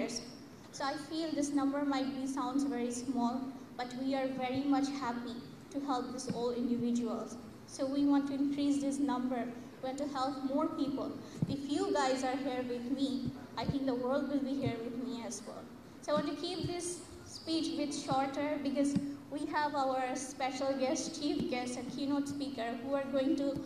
years. So I feel this number sounds very small, but we are very much happy to help these all individuals. So we want to increase this number. We want to help more people. If you guys are here with me, I think the world will be here with me as well. So I want to keep this speech a bit shorter because we have our special guest, chief guest, and keynote speaker who are going to,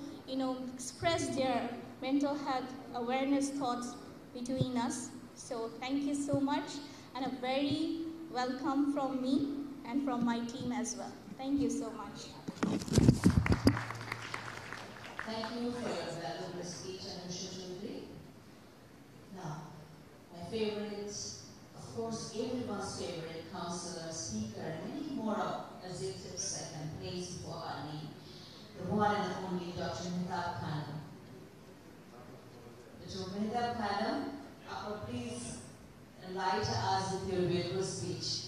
express their mental health awareness thoughts between us. So thank you so much, and a very welcome from me and from my team as well. Thank you so much. Thank you for your valuable speech, Anusha. Now, my favorites, of course, everyone's favorite counselor, speaker, and many more adjectives I can place before our name, the one and only Dr. Mehtab Khanum. Dr. Mehtab Khanum, please enlighten us with your beautiful speech.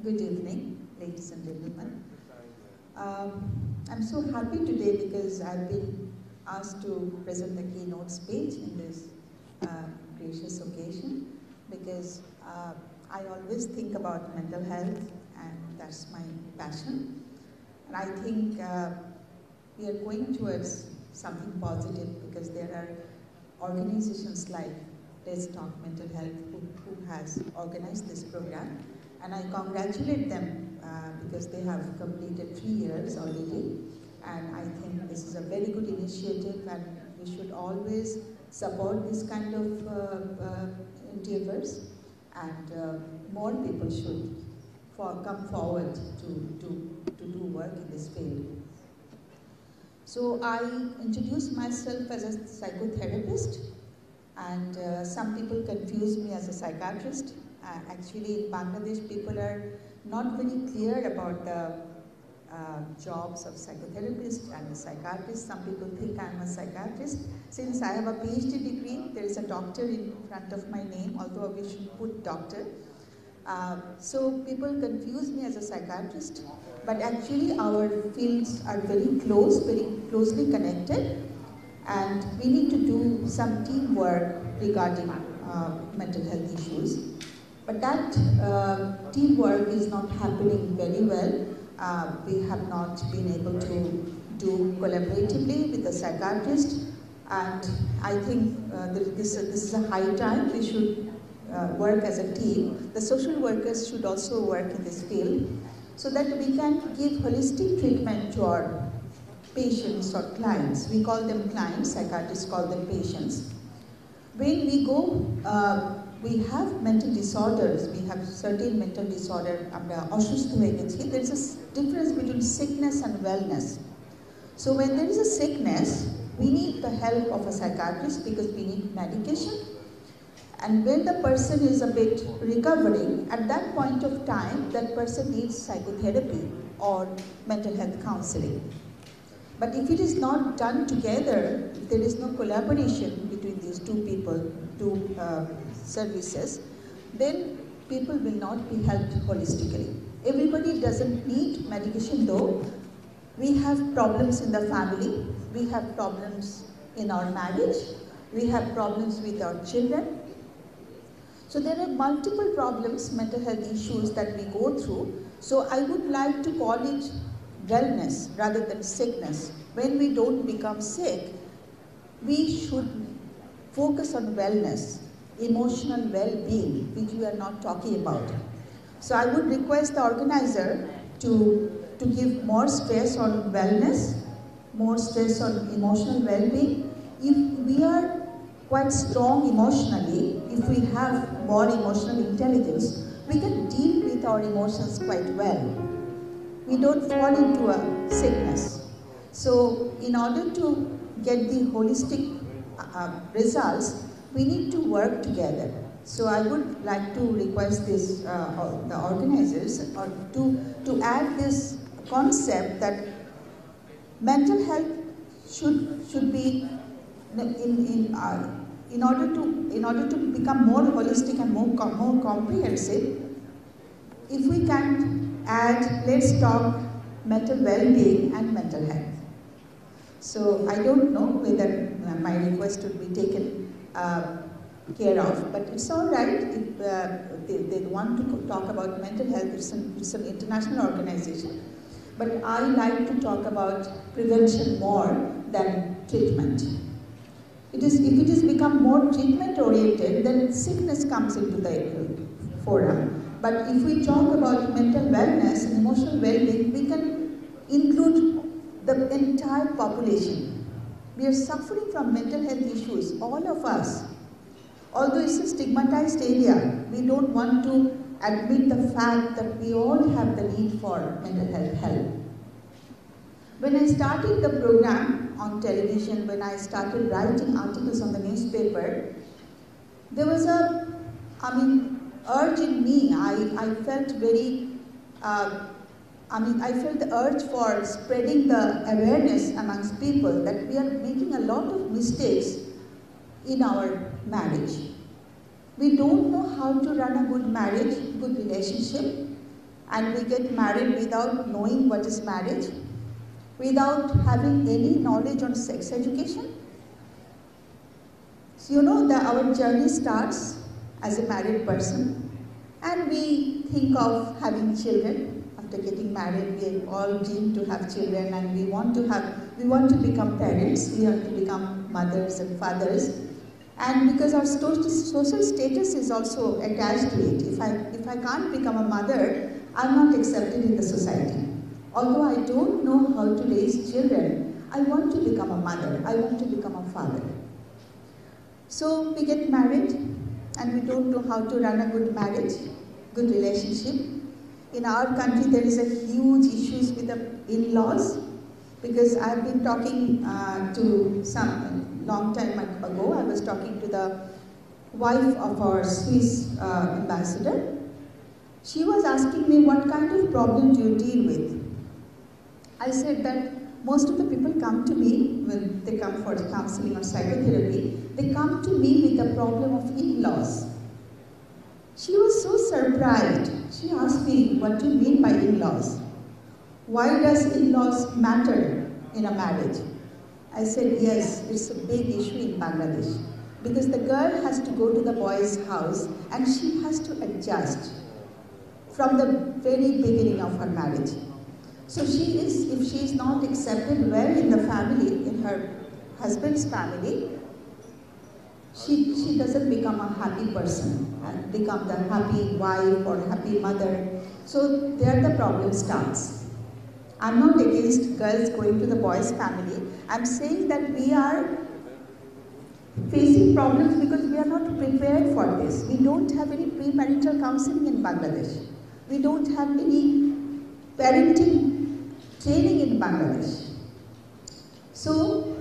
Good evening, ladies and gentlemen. I'm so happy today because I've been asked to present the keynote speech in this gracious occasion, because I always think about mental health, and that's my passion. And I think we are going towards something positive, because there are organizations like Let's Talk Mental Health who has organized this program. And I congratulate them because they have completed 3 years already. And I think this is a very good initiative, and we should always support this kind of endeavors. And more people should come forward to do work in this field. So I introduce myself as a psychotherapist, and some people confuse me as a psychiatrist. Actually, in Bangladesh, people are not very clear about the jobs of psychotherapists and psychiatrists. Some people think I'm a psychiatrist. Since I have a PhD degree, there is a doctor in front of my name, although we should put doctor. So people confuse me as a psychiatrist, but actually our fields are very closely connected, and we need to do some teamwork regarding mental health issues. But that teamwork is not happening very well. We have not been able to do collaboratively with the psychiatrist, and I think this is a high time we should work as a team. The social workers should also work in this field, so that we can give holistic treatment to our patients or clients. We call them clients, psychiatrists call them patients. When we go, we have mental disorders, we have certain mental disorder, there is a difference between sickness and wellness. So when there is a sickness, we need the help of a psychiatrist because we need medication. And when the person is a bit recovering, at that point of time, that person needs psychotherapy or mental health counseling. But if it is not done together, if there is no collaboration between these two people, two services, then people will not be helped holistically. Everybody doesn't need medication though. We have problems in the family, we have problems in our marriage, we have problems with our children. So there are multiple problems, mental health issues that we go through. So I would like to call it wellness rather than sickness. When we don't become sick, we should focus on wellness, emotional well-being, which we are not talking about. So I would request the organizer to give more stress on wellness, more stress on emotional well-being. If we are quite strong emotionally, if we have more emotional intelligence, we can deal with our emotions quite well. We don't fall into a sickness. So in order to get the holistic results, we need to work together. So I would like to request this, the organizers to add this concept that mental health should be in order to become more holistic and more comprehensive. If we can add, let's talk mental well-being and mental health. So I don't know whether my request would be taken care of, but it's all right if they want to talk about mental health. It's an international organization, but I like to talk about prevention more than treatment. If it is become more treatment oriented, then sickness comes into the forum. But if we talk about mental wellness and emotional well-being, we can include the entire population. We are suffering from mental health issues, all of us. Although it's a stigmatized area, we don't want to admit the fact that we all have the need for mental health help. When I started the program on television, when I started writing articles on the newspaper, there was urge in me. I felt I felt the urge for spreading the awareness amongst people that we are making a lot of mistakes in our marriage. We don't know how to run a good marriage, good relationship, and we get married without knowing what is marriage, without having any knowledge on sex education. So you know that our journey starts as a married person, and we think of having children. After getting married, we all dream to have children, and we want to become parents, we want to become mothers and fathers. And because our social status is also attached to it, if I can't become a mother, I'm not accepted in the society. Although I don't know how to raise children, I want to become a mother, I want to become a father. So we get married, and we don't know how to run a good marriage, good relationship. In our country, there is a huge issues with the in-laws, because I've been talking to some long time ago. I was talking to the wife of our Swiss ambassador. She was asking me, what kind of problem do you deal with? I said that most of the people come to me when they come for counseling or psychotherapy. They come to me with the problem of in-laws. She was so surprised. She asked me, what do you mean by in-laws? Why does in-laws matter in a marriage? I said, yes, it's a big issue in Bangladesh. Because the girl has to go to the boy's house and she has to adjust from the very beginning of her marriage. So if she is not accepted well in the family, in her husband's family, she doesn't become a happy person and become the happy wife or happy mother. So there the problem starts. I'm not against girls going to the boys' family. I'm saying that we are facing problems because we are not prepared for this. We don't have any premarital counseling in Bangladesh. We don't have any parenting training in Bangladesh. So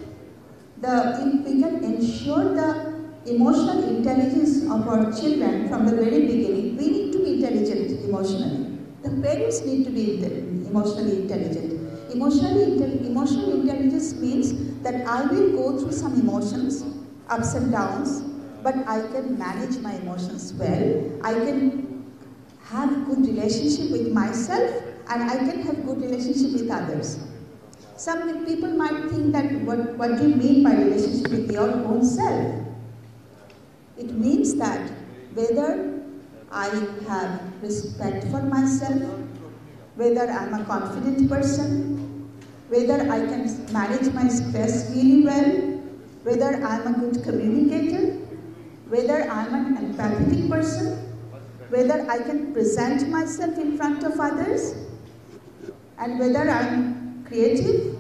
if we can ensure the emotional intelligence of our children from the very beginning, we need to be intelligent emotionally. The parents need to be emotionally intelligent. Emotional intelligence means that I will go through some emotions, ups and downs, but I can manage my emotions well. I can have good relationship with myself, and I can have good relationship with others. Some people might think that what do you mean by relationship with your own self? It means that whether I have respect for myself, whether I'm a confident person, whether I can manage my stress really well, whether I'm a good communicator, whether I'm an empathetic person, whether I can present myself in front of others, and whether I'm creative,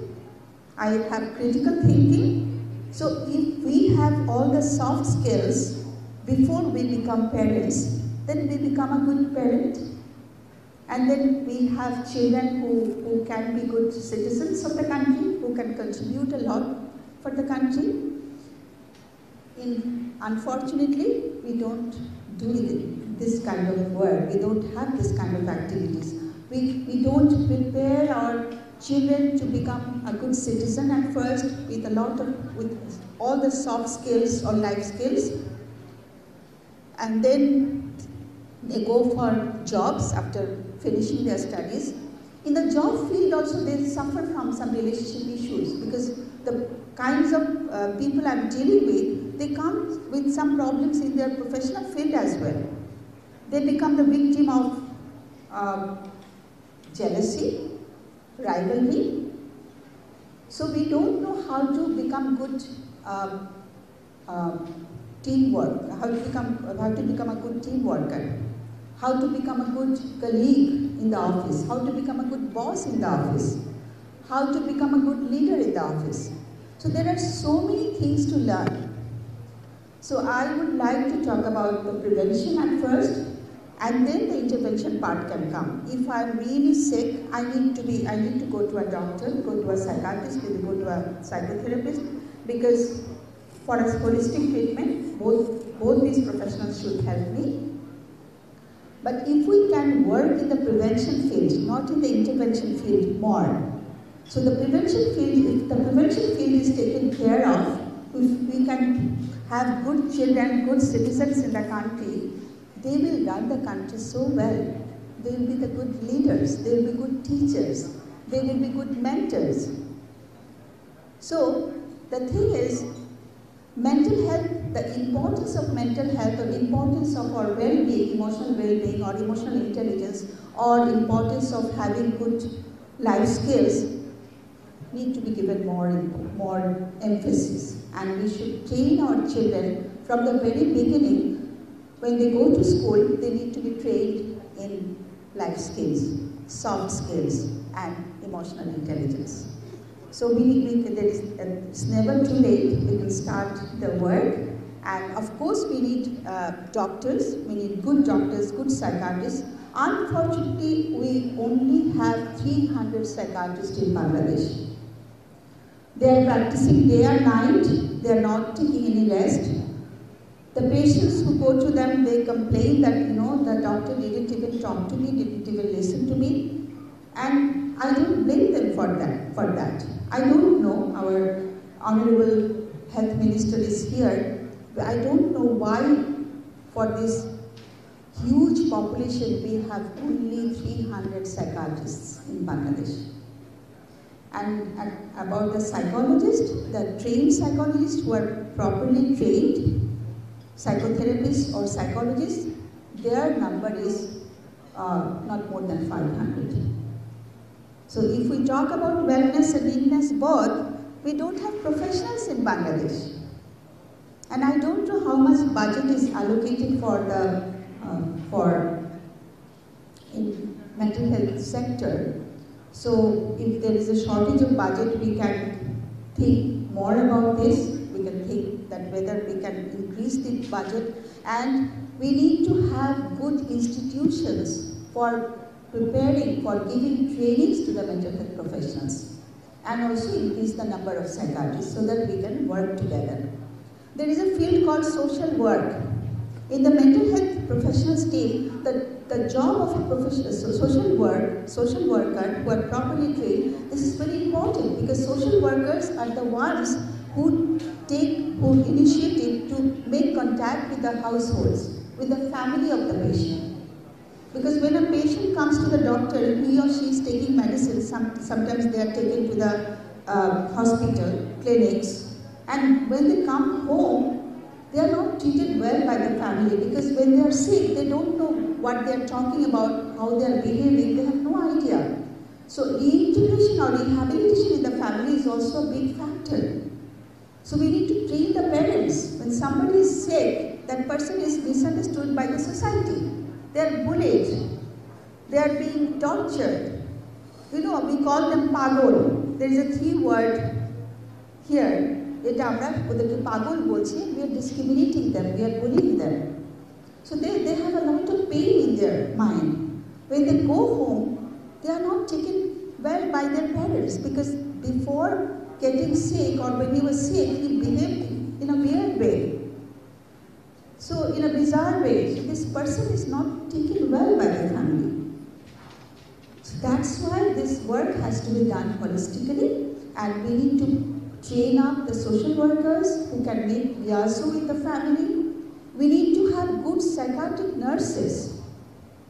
I have critical thinking. So if we have all the soft skills before we become parents, then we become a good parent. And then we have children who can be good citizens of the country, who can contribute a lot for the country. Unfortunately, we don't do this kind of work. We don't have this kind of activities. We don't prepare our children to become a good citizen at first with all the soft skills or life skills, and then they go for jobs after finishing their studies. In the job field also they suffer from some relationship issues because the kinds of people I'm dealing with, they come with some problems in their professional field as well. They become the victim of jealousy, rivalry. So we don't know how to become good teamwork, how to become a good team worker, how to become a good colleague in the office, how to become a good boss in the office, how to become a good leader in the office. So there are so many things to learn. So I would like to talk about the prevention at first, and then the intervention part can come. If I'm really sick, I need to go to a doctor, go to a psychiatrist, go to a psychotherapist, because for a holistic treatment, both these professionals should help me. But if we can work in the prevention field, not in the intervention field more. So the prevention field, if the prevention field is taken care of, if we can have good children, good citizens in the country, they will run the country so well. They will be the good leaders, they will be good teachers, they will be good mentors. So the thing is, mental health, the importance of mental health, or importance of our well-being, emotional well-being, or emotional intelligence, or importance of having good life skills need to be given more emphasis. And we should train our children from the very beginning. When they go to school, they need to be trained in life skills, soft skills, and emotional intelligence. So it's never too late. We can start the work. And of course, we need doctors. We need good doctors, good psychiatrists. Unfortunately, we only have 300 psychiatrists in Bangladesh. They are practicing day and night. They are not taking any rest. The patients who go to them, they complain that, the doctor didn't even talk to me, didn't even listen to me. And I don't blame them for that. I don't know, our Honorable Health Minister is here. I don't know why for this huge population we have only 300 psychiatrists in Bangladesh. And about the psychologists, the trained psychologists who are properly trained, psychotherapists or psychologists, their number is not more than 500. So if we talk about wellness and illness both, we don't have professionals in Bangladesh. And I don't know how much budget is allocated for the in mental health sector. So if there is a shortage of budget, we can think more about this. We can think that whether we can increase the budget, and we need to have good institutions for preparing, for giving trainings to the mental health professionals, and also increase the number of psychiatrists so that we can work together. There is a field called social work. In the mental health professionals team, the job of a professional, social worker who are properly trained, this is very important because social workers are the ones who initiative to make contact with the households, with the family of the patient. Because when a patient comes to the doctor, he or she is taking medicine, sometimes they are taken to the hospital, clinics, and when they come home, they are not treated well by the family because when they are sick, they don't know what they are talking about, how they are behaving, they have no idea. So reintegration or rehabilitation in the family is also a big factor. So we need to train the parents. When somebody is sick, that person is misunderstood by the society. They are bullied. They are being tortured. We call them pagol. There is a 3 word here. এটা আমরা ওদেরকে পাগল বলছি, we are discriminating them, we are bullying them. So they have a lot of pain in their mind. When they go home, they are not taken well by their parents because before getting sick or when he was sick, he behaved in a weird way. So in a bizarre way, so this person is not taken well by the family. So That's why this work has to be done holistically, and we need to train up the social workers who can make liaison with the family. We need to have good psychiatric nurses,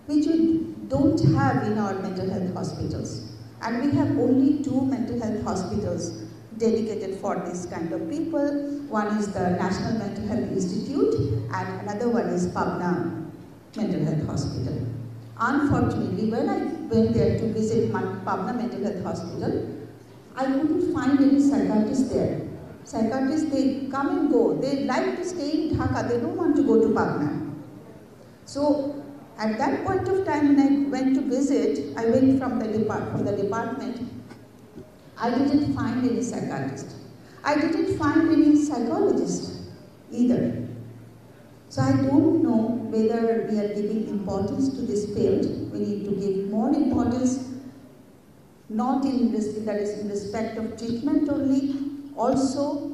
which we don't have in our mental health hospitals. And we have only 2 mental health hospitals dedicated for this kind of people. One is the National Mental Health Institute and another one is Pabna Mental Health Hospital. Unfortunately, when I went there to visit Pabna Mental Health Hospital, I couldn't find any psychiatrists there. Psychiatrists, they come and go. They like to stay in Dhaka. They don't want to go to Pabna. So at that point of time when I went to visit, I went from the department, I didn't find any psychiatrist. I didn't find any psychologist either. So I don't know whether we are giving importance to this field. We need to give more importance, not in respect of treatment only. Also,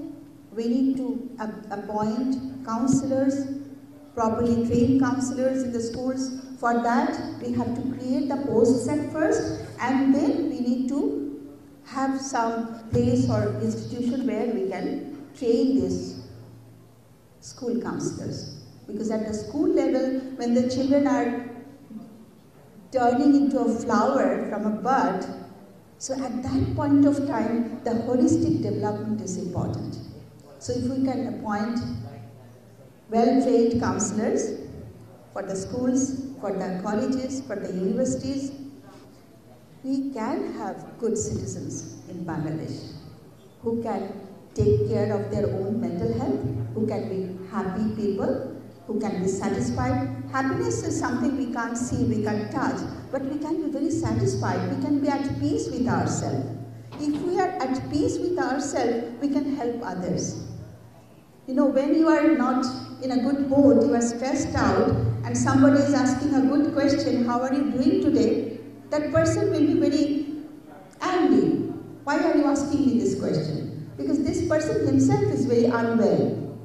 we need to appoint counselors, properly trained counselors in the schools. For that, we have to create the posts at first, and then we need to have some place or institution where we can train these school counselors. Because at the school level, when the children are turning into a flower from a bud, so at that point of time, the holistic development is important. So if we can appoint well-trained counselors for the schools, for the colleges, for the universities, we can have good citizens in Bangladesh who can take care of their own mental health, who can be happy people, who can be satisfied. Happiness is something we can't see, we can't touch, but we can be very satisfied, we can be at peace with ourselves. If we are at peace with ourselves, we can help others. You know, when you are not in a good mood, you are stressed out, and somebody is asking a good question, how are you doing today? That person will be very angry. Why are you asking me this question? Because this person himself is very unwell.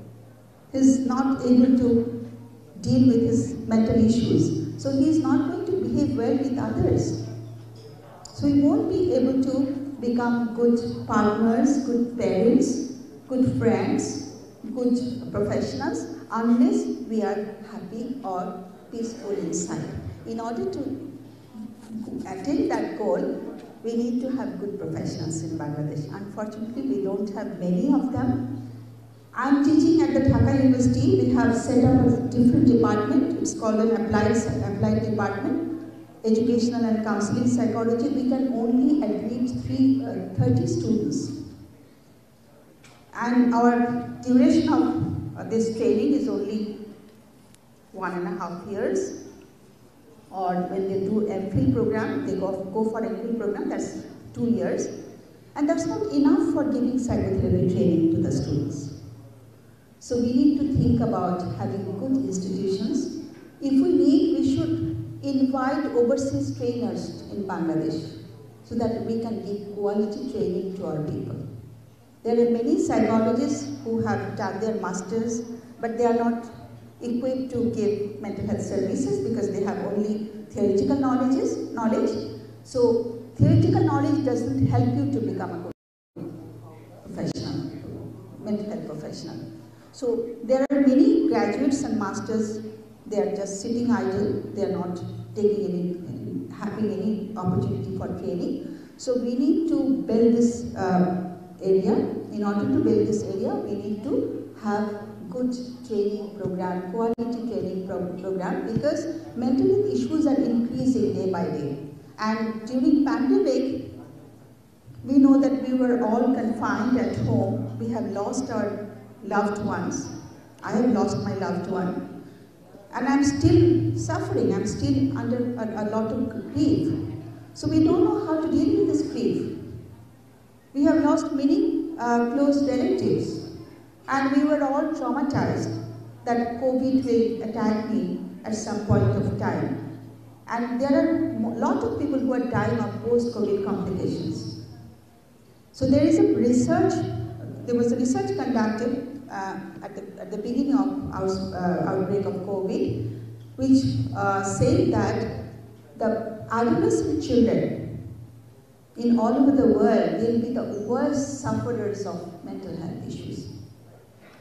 He is not able to deal with his mental issues. So he is not going to behave well with others. So he won't be able to become good partners, good parents, good friends, good professionals, unless we are happy or peaceful inside. In order to attain that goal, we need to have good professionals in Bangladesh. Unfortunately, we don't have many of them. I'm teaching at the Dhaka University. We have set up a different department. It's called an applied department, educational and counseling psychology. We can only admit 30 students. And our duration of this training is only 1.5 years. Or when they do MPhil program, they go for MPhil program, that's 2 years. And that's not enough for giving psychotherapy training to the students. So we need to think about having good institutions. If we need, we should invite overseas trainers in Bangladesh so that we can give quality training to our people. There are many psychologists who have done their masters, but they are not equipped to give mental health services because they have only theoretical knowledge. So theoretical knowledge doesn't help you to become a good professional, mental health professional. So there are many graduates and masters, they are just sitting idle, they are not having any opportunity for training. So we need to build this area. In order to build this area, we need to have good training program, quality training program, because mental health issues are increasing day by day. And during pandemic, we know that we were all confined at home. We have lost our loved ones. I have lost my loved one. And I'm still suffering. I'm still under a lot of grief. So we don't know how to deal with this grief. We have lost many close relatives. And we were all traumatized that COVID will attack me at some point of time. And there are a lot of people who are dying of post-COVID complications. So there was a research conducted at the beginning of our outbreak of COVID, which said that the adolescent children in all over the world will be the worst sufferers of mental health issues.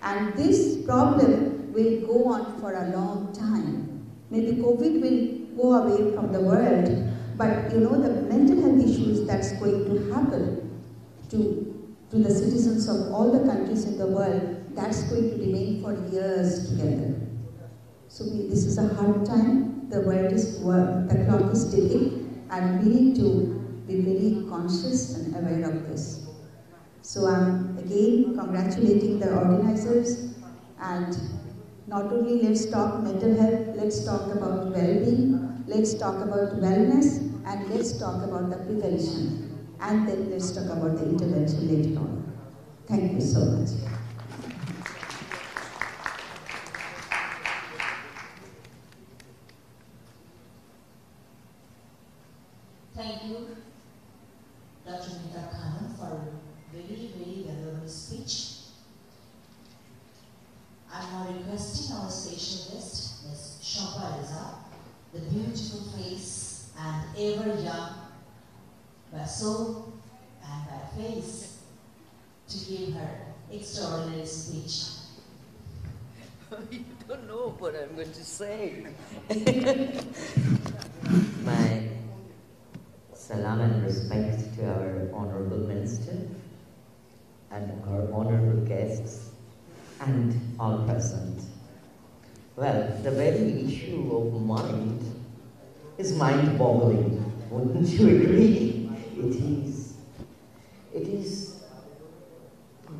And this problem will go on for a long time. Maybe COVID will go away from the world, but you know, the mental health issues that's going to happen to the citizens of all the countries in the world, that's going to remain for years together. So this is a hard time. The clock is ticking, and we need to be very conscious and aware of this. So I'm again congratulating the organizers, and not only let's talk mental health, let's talk about well-being, let's talk about wellness, and let's talk about the prevention, and then let's talk about the intervention later on. Thank you so much. Thank you, Dr. Nita Khanam, for a very, very valuable speech. I'm now requesting our special guest, Ms. Shobha Reza, the beautiful face and ever young by soul and by face, to give her extraordinary speech. You don't know what I'm going to say. My salam and respect to our honorable minister and our honorable guests and all present. Well, the very issue of mind is mind-boggling. Wouldn't you agree? It is. It is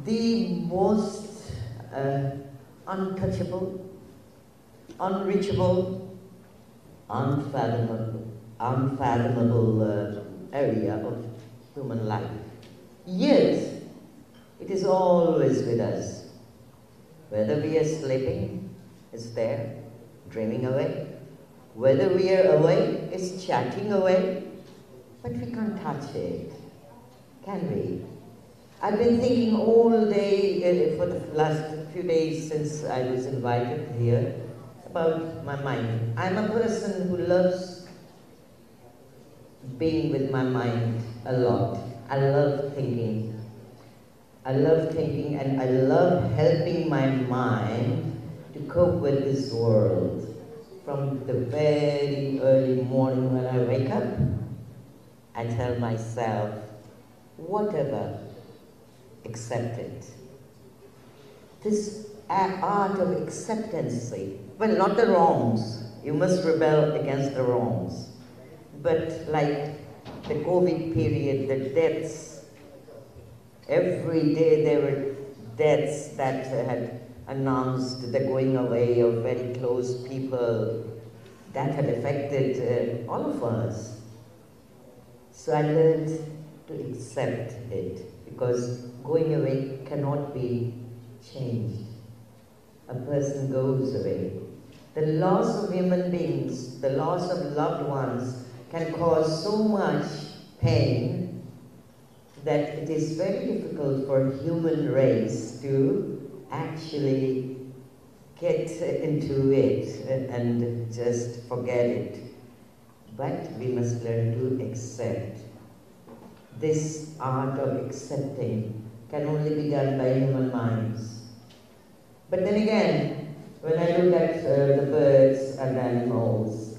the most untouchable, unreachable, unfathomable area of human life. Yet, it is always with us. Whether we are sleeping, it's there, dreaming away. Whether we are awake, it's chatting away. But we can't touch it, can we? I've been thinking all day, for the last few days since I was invited here, about my mind. I'm a person who loves being with my mind a lot. I love thinking. I love thinking, and I love helping my mind to cope with this world. From the very early morning when I wake up, I tell myself, whatever, accept it. This art of acceptancy, well, not the wrongs. You must rebel against the wrongs. But like the COVID period, the deaths, every day there were deaths that had announced the going away of very close people. That had affected all of us. So I learned to accept it, because going away cannot be changed. A person goes away. The loss of human beings, the loss of loved ones, can cause so much pain that it is very difficult for human race to actually get into it and just forget it. But we must learn to accept. This art of accepting can only be done by human minds. But then again, when I look at the birds and animals,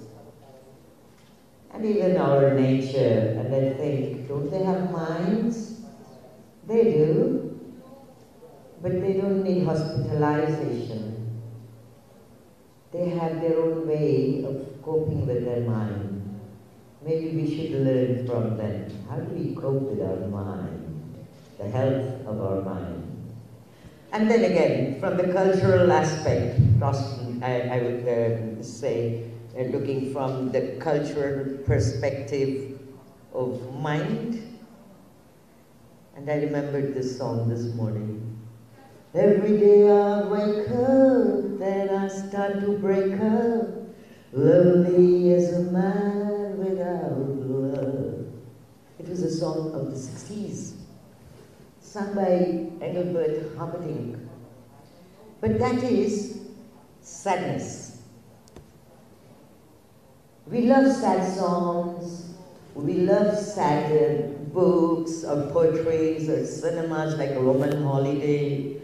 and even our nature, and I think, don't they have minds? They do, but they don't need hospitalization. They have their own way of coping with their mind. Maybe we should learn from them. How do we cope with our mind? The health of our mind. And then again, from the cultural aspect, I would say, looking from the cultural perspective of mind. And I remembered this song this morning. Every day I wake up, then I start to break up, lonely as a man without love. It was a song of the 60s, sung by Engelbert Humperdinck. But that is sadness. We love sad songs, we love sad books or poetries or cinemas like a Roman holiday,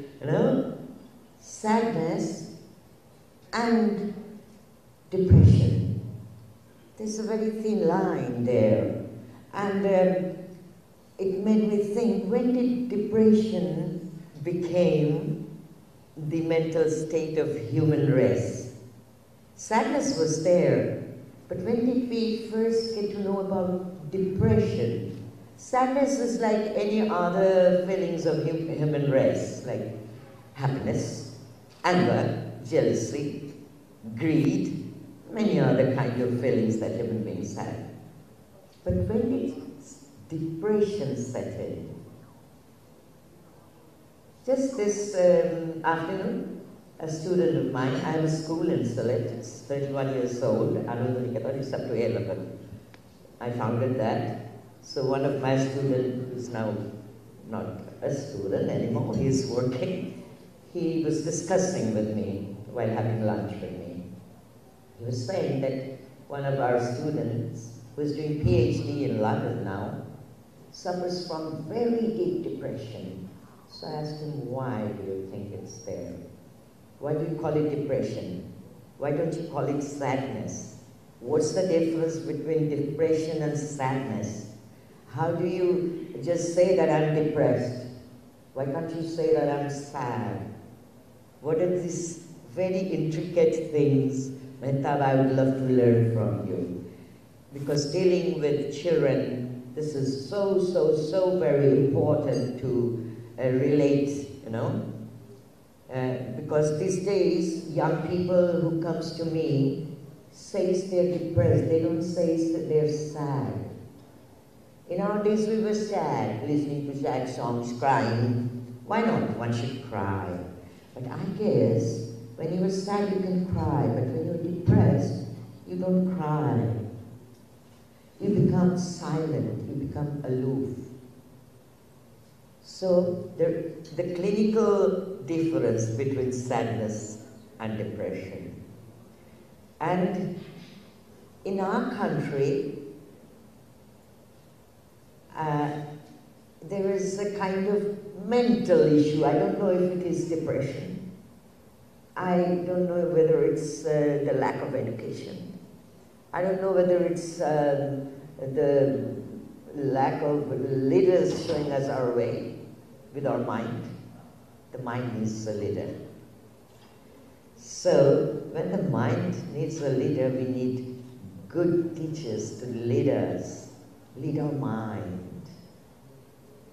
sadness and depression. There's a very thin line there. And it made me think, when did depression became the mental state of human race? Sadness was there, but when did we first get to know about depression? Sadness is like any other feelings of human race, like happiness, anger, jealousy, greed, many other kind of feelings that human beings have. But when did depression set in? Just this afternoon, a student of mine, I have a school in Sylhet, it's 31 years old, it's up to 11. I founded that. So one of my students, who's now not a student anymore, he's working, he was discussing with me while having lunch with me. He was saying that one of our students, who is doing PhD in London now, suffers from very deep depression. So I asked him, why do you think it's there? Why do you call it depression? Why don't you call it sadness? What's the difference between depression and sadness? How do you just say that I'm depressed? Why can't you say that I'm sad? What are these very intricate things, Mehtab, I would love to learn from you? Because dealing with children, this is so very important to relate, because these days, young people who comes to me says they're depressed. They don't say that they're sad. In our days, we were sad, listening to sad songs, crying. Why not? One should cry. But I guess when you're sad, you can cry. But when you're depressed, you don't cry. You become silent. You become aloof. So the clinical difference between sadness and depression. And in our country, there is a kind of mental issue. I don't know if it is depression. I don't know whether it's the lack of education. I don't know whether it's the lack of leaders showing us our way with our mind. The mind needs a leader. So when the mind needs a leader, we need good teachers to lead us, lead our mind.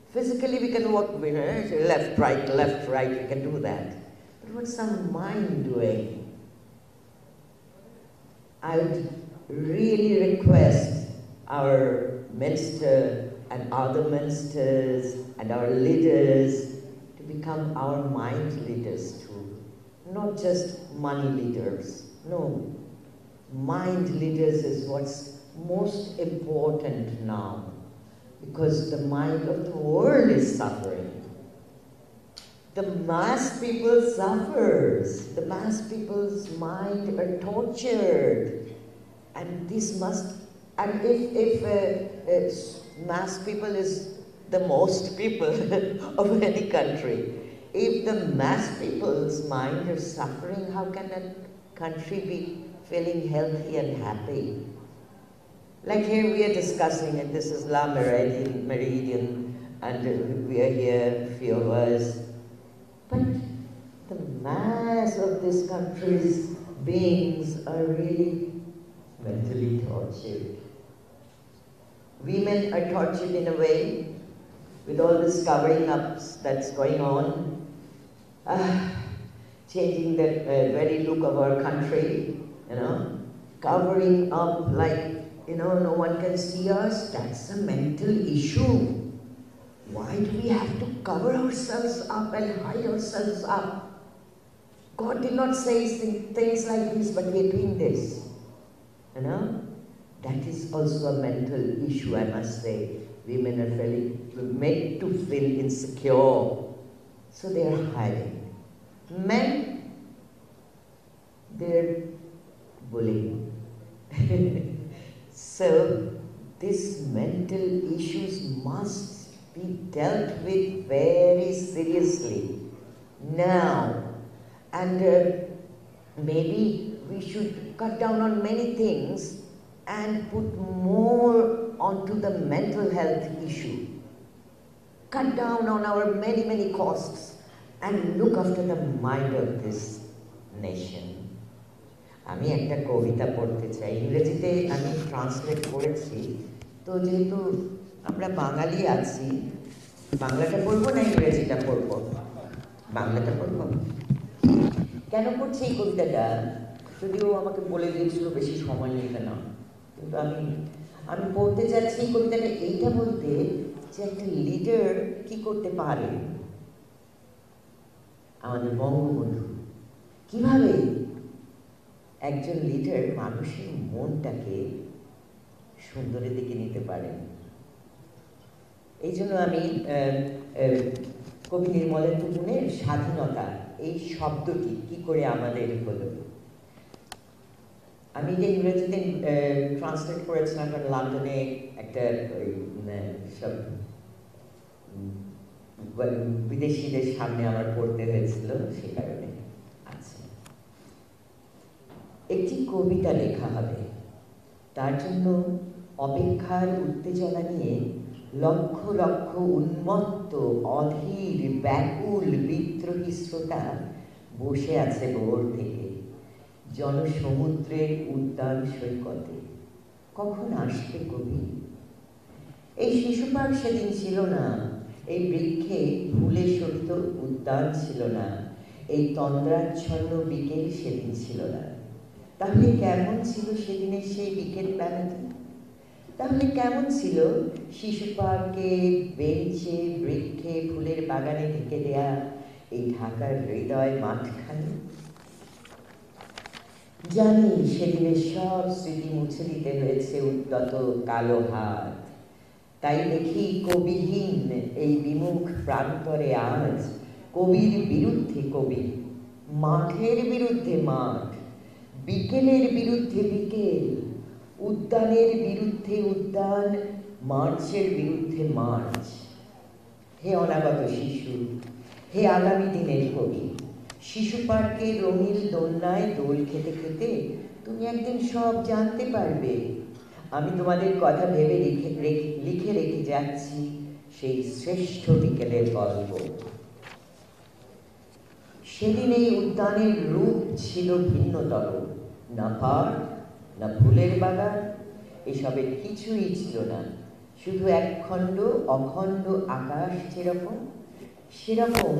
Physically we can walk left, right, we can do that. But what's our mind doing? I would really request our minister and other ministers and our leaders to become our mind leaders too. Not just money leaders. No. Mind leaders is what's most important now, because the mind of the world is suffering. The mass people suffers. The mass people's mind are tortured. And this must, and if mass people is the most people of any country, if the mass people's mind are suffering, how can a country be feeling healthy and happy? Like here we are discussing, and this is La Meridian, and we are here, a few of us. But the mass of this country's beings are really mentally tortured. Women are tortured in a way, with all this covering ups that's going on, changing the very look of our country, covering up like, no one can see us. That's a mental issue. Why do we have to cover ourselves up and hide ourselves up? God did not say things like this, but we're doing this. That is also a mental issue, I must say. Women are made to feel insecure, so they are hiding. Men, they're bullying. So these mental issues must be dealt with very seriously now. And maybe we should cut down on many things and put more onto the mental health issue. Cut down on our many costs and look after the mind of this nation. আমি একটা কবিতা পড়তে চাই, ইংরেজিতে আমি translate করেছি। তো যেহেতু আমরা বাঙালি আছি, বাংলাটা পড়বো না ইংরেজিটা পড়বো? বাংলাটা পড়বো। কেন পড়ছি এই কবিতাটা? যদিও আমাকে বলে দিয়েছিল বেশি সময় নেবে না, কিন্তু আমি পড়তে যাচ্ছি এই কবিতাটা এইটা বলতে যে একটা লিডার কি করতে পারে। আমাদের বঙ্গবন্ধু কিভাবে একজন লিডার মানুষের মনটাকে সুন্দরের দিকে নিতে পারেন। এই জন্য আমি কবি নির্মলেন্দু গুণের স্বাধীনতা এই শব্দটি কি করে আমাদের হলো, আমি যে ইংরেজিতে ট্রান্সলেট করেছিলাম, কারণ লন্ডনে একটা সব বিদেশিদের সামনে আমার পড়তে হয়েছিল, সে কারণে আছে। একটি কবিতা লেখা হবে, তার জন্য অপেক্ষার উত্তেজনা নিয়ে লক্ষ লক্ষ উন্মত্ত অধীর ব্যাকুল বিদ্রোহী শ্রোতা বসে আছে ভোর থেকে জনসমুদ্রের উদ্যান সৈকতে। কখন আসবে কবি? এই শিশুপার্ক সেদিন ছিল না, এই বৃক্ষে ফুলে শোভিত উদ্যান ছিল না, এই তন্দ্রাচ্ছন্ন বিকেল সেদিন ছিল না। তাহলে কেমন ছিল সেদিনের সেই বিকেল বেলাটি? তাহলে কেমন ছিল শিশু পার্কে, বেঞ্চে, বৃক্ষে, ফুলের বাগানে ঢেকে দেয়া এই ঢাকার হৃদয় মাঠখানি? জানি সেদিনের সব স্মৃতি মুছে দিতে হয়েছে উদ্যত কালো হাত। তাই দেখি কবিহীন এই বিমুখ প্রান্তরে আজ কবির বিরুদ্ধে কবি, মাঠের বিরুদ্ধে মাঠ, বিকেলের বিরুদ্ধে বিকেল, উদ্যানের বিরুদ্ধে উদ্যান, মার্চের বিরুদ্ধে মার্চ। হে অনাগত শিশু, হে আগামী দিনের কবি, শিশু পার্কে রঙিন দোলনায় দোল খেতে খেতে তুমি একদিন সব জানতে পারবে। আমি তোমাদের কথা ভেবে লিখে রেখে যাচ্ছি সেই শ্রেষ্ঠ বিকেলের গল্প। সেদিন এই উদ্যানের রূপ ছিল ভিন্নতর, না পার্ক, না ফুলের বাগান, এসবের কিছুই ছিল না। শুধু একখণ্ড অখণ্ড আকাশ যেরকম, সেরকম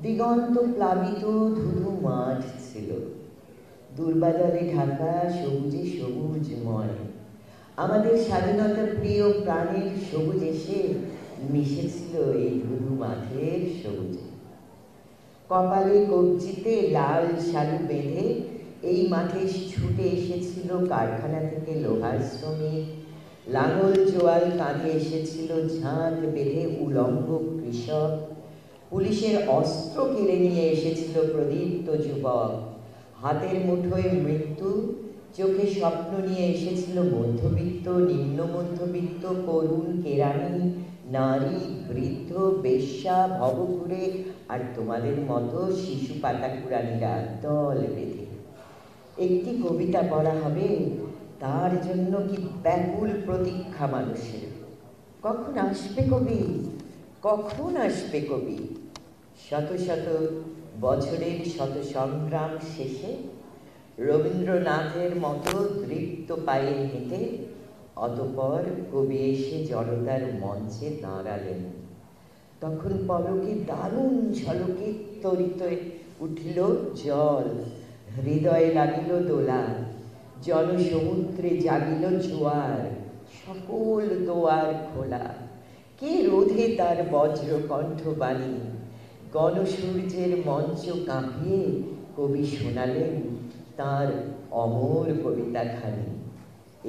দিগন্ত প্লাবিত ধুধু মাঠ ছিল, দুর্বাদলে ঢাকা সবুজে সবুজময়। আমাদের স্বাধীনতা প্রিয় প্রাণের সবুজ এসে মিশেছিল এই ধুধু মাঠের সবুজে। কপালে কবজিতে লাল শালু বেঁধে এই মাঠে ছুটে এসেছিল কারখানা থেকে লোহার শ্রমিক, লাঙল জোয়াল কাঁধে এসেছিল ঝাঁক বেঁধে উলঙ্গ কৃষক, পুলিশের অস্ত্র কেড়ে নিয়ে এসেছিল প্রদীপ্ত যুবক, হাতের মুঠোয় মৃত্যু, চোখে স্বপ্ন নিয়ে এসেছিল মধ্যবিত্ত, নিম্ন মধ্যবিত্ত, করুণ, কেরানি, নারী, বৃদ্ধ, বেশ্যা, ভবঘুরে আর তোমাদের মতো শিশু পাতা কুড়ানিরা দল বেঁধে। একটি কবিতা পড়া হবে, তার জন্য কি ব্যাকুল প্রতীক্ষা মানুষের। কখন আসবে কবি? কখন আসবে কবি? শত শত বছরের শত সংগ্রাম শেষে রবীন্দ্রনাথের মতো দৃপ্ত পায়ে হেঁটে অতঃপর কবি এসে জনতার মঞ্চে দাঁড়ালেন। তখন পলকে দারুণ ঝলকে তরিত উঠিল জল, হৃদয়ে লাগিল দোলা, জনসমুদ্রে জাগিল জোয়ার, সকল দোয়ার খোলা। কে রোধে তার বজ্র কণ্ঠবাণী? গণসূর্যের মঞ্চ কাঁপিয়ে কবি শোনালেন তার অমর কবিতাখানি।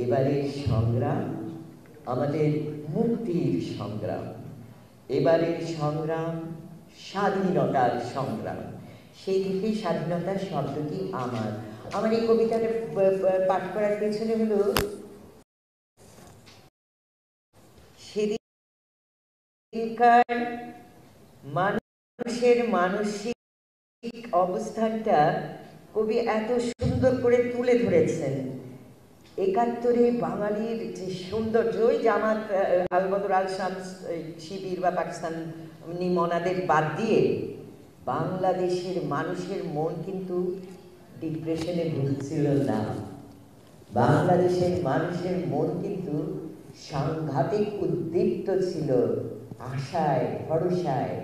এবারের সংগ্রাম আমাদের মুক্তির সংগ্রাম, এবারের সংগ্রাম স্বাধীনতার সংগ্রাম। সেই থেকে স্বাধীনতার শব্দটি আমার এই কবিতাটা পাঠ করার পেছনে হলো এখানকার মানুষের মানসিক অবস্থানটা কবি এত সুন্দর করে তুলে ধরেছেন। ৭১-এ বাঙালির যে সৌন্দর্য, ওই জামাত আলবদর আল শামস শিবির বা পাকিস্তানি মনাদের বাদ দিয়ে বাংলাদেশের মানুষের মন কিন্তু ডিপ্রেশনে ভুগছিল না। বাংলাদেশের মানুষের মন কিন্তু সাংঘাতিক উদ্দীপ্ত ছিল আশায়, ভরসায়,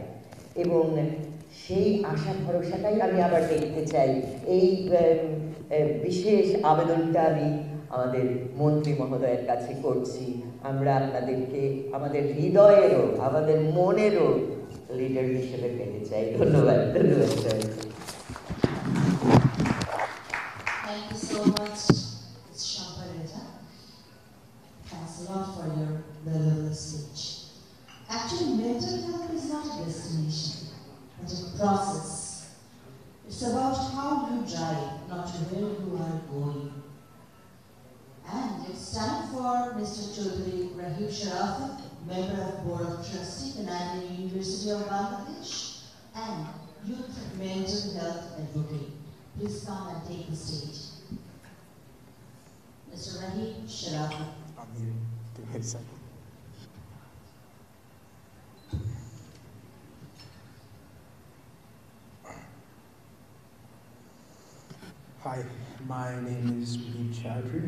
এবং সেই আশা ভরসাটাই আমি আবার দেখতে চাই। এই বিশেষ আবেদনটা আমি আমাদের মন্ত্রী মহোদয়ের কাছে করছি। আমরা আপনাদেরকে আমাদের হৃদয়েরও, আমাদের মনেরও লিডার হিসেবে পেতে চাই। ধন্যবাদ, ধন্যবাদ sir. Thank you so much, Ms. Shampareta. Thanks a lot for your valuable speech. Actually, mental health is not a destination, but a process. It's about how you drive, not where you are going. And it's time for Mr. Chaudhry Rahib Sharafat, Member of Board of Trustees, Canadian University of Bangladesh, and Youth Mental Health Advocate. Please come and take the stage. Mr. Rahib Sharafat. I'm here. Give me a second. Hi, my name is Rahib Chaudhry.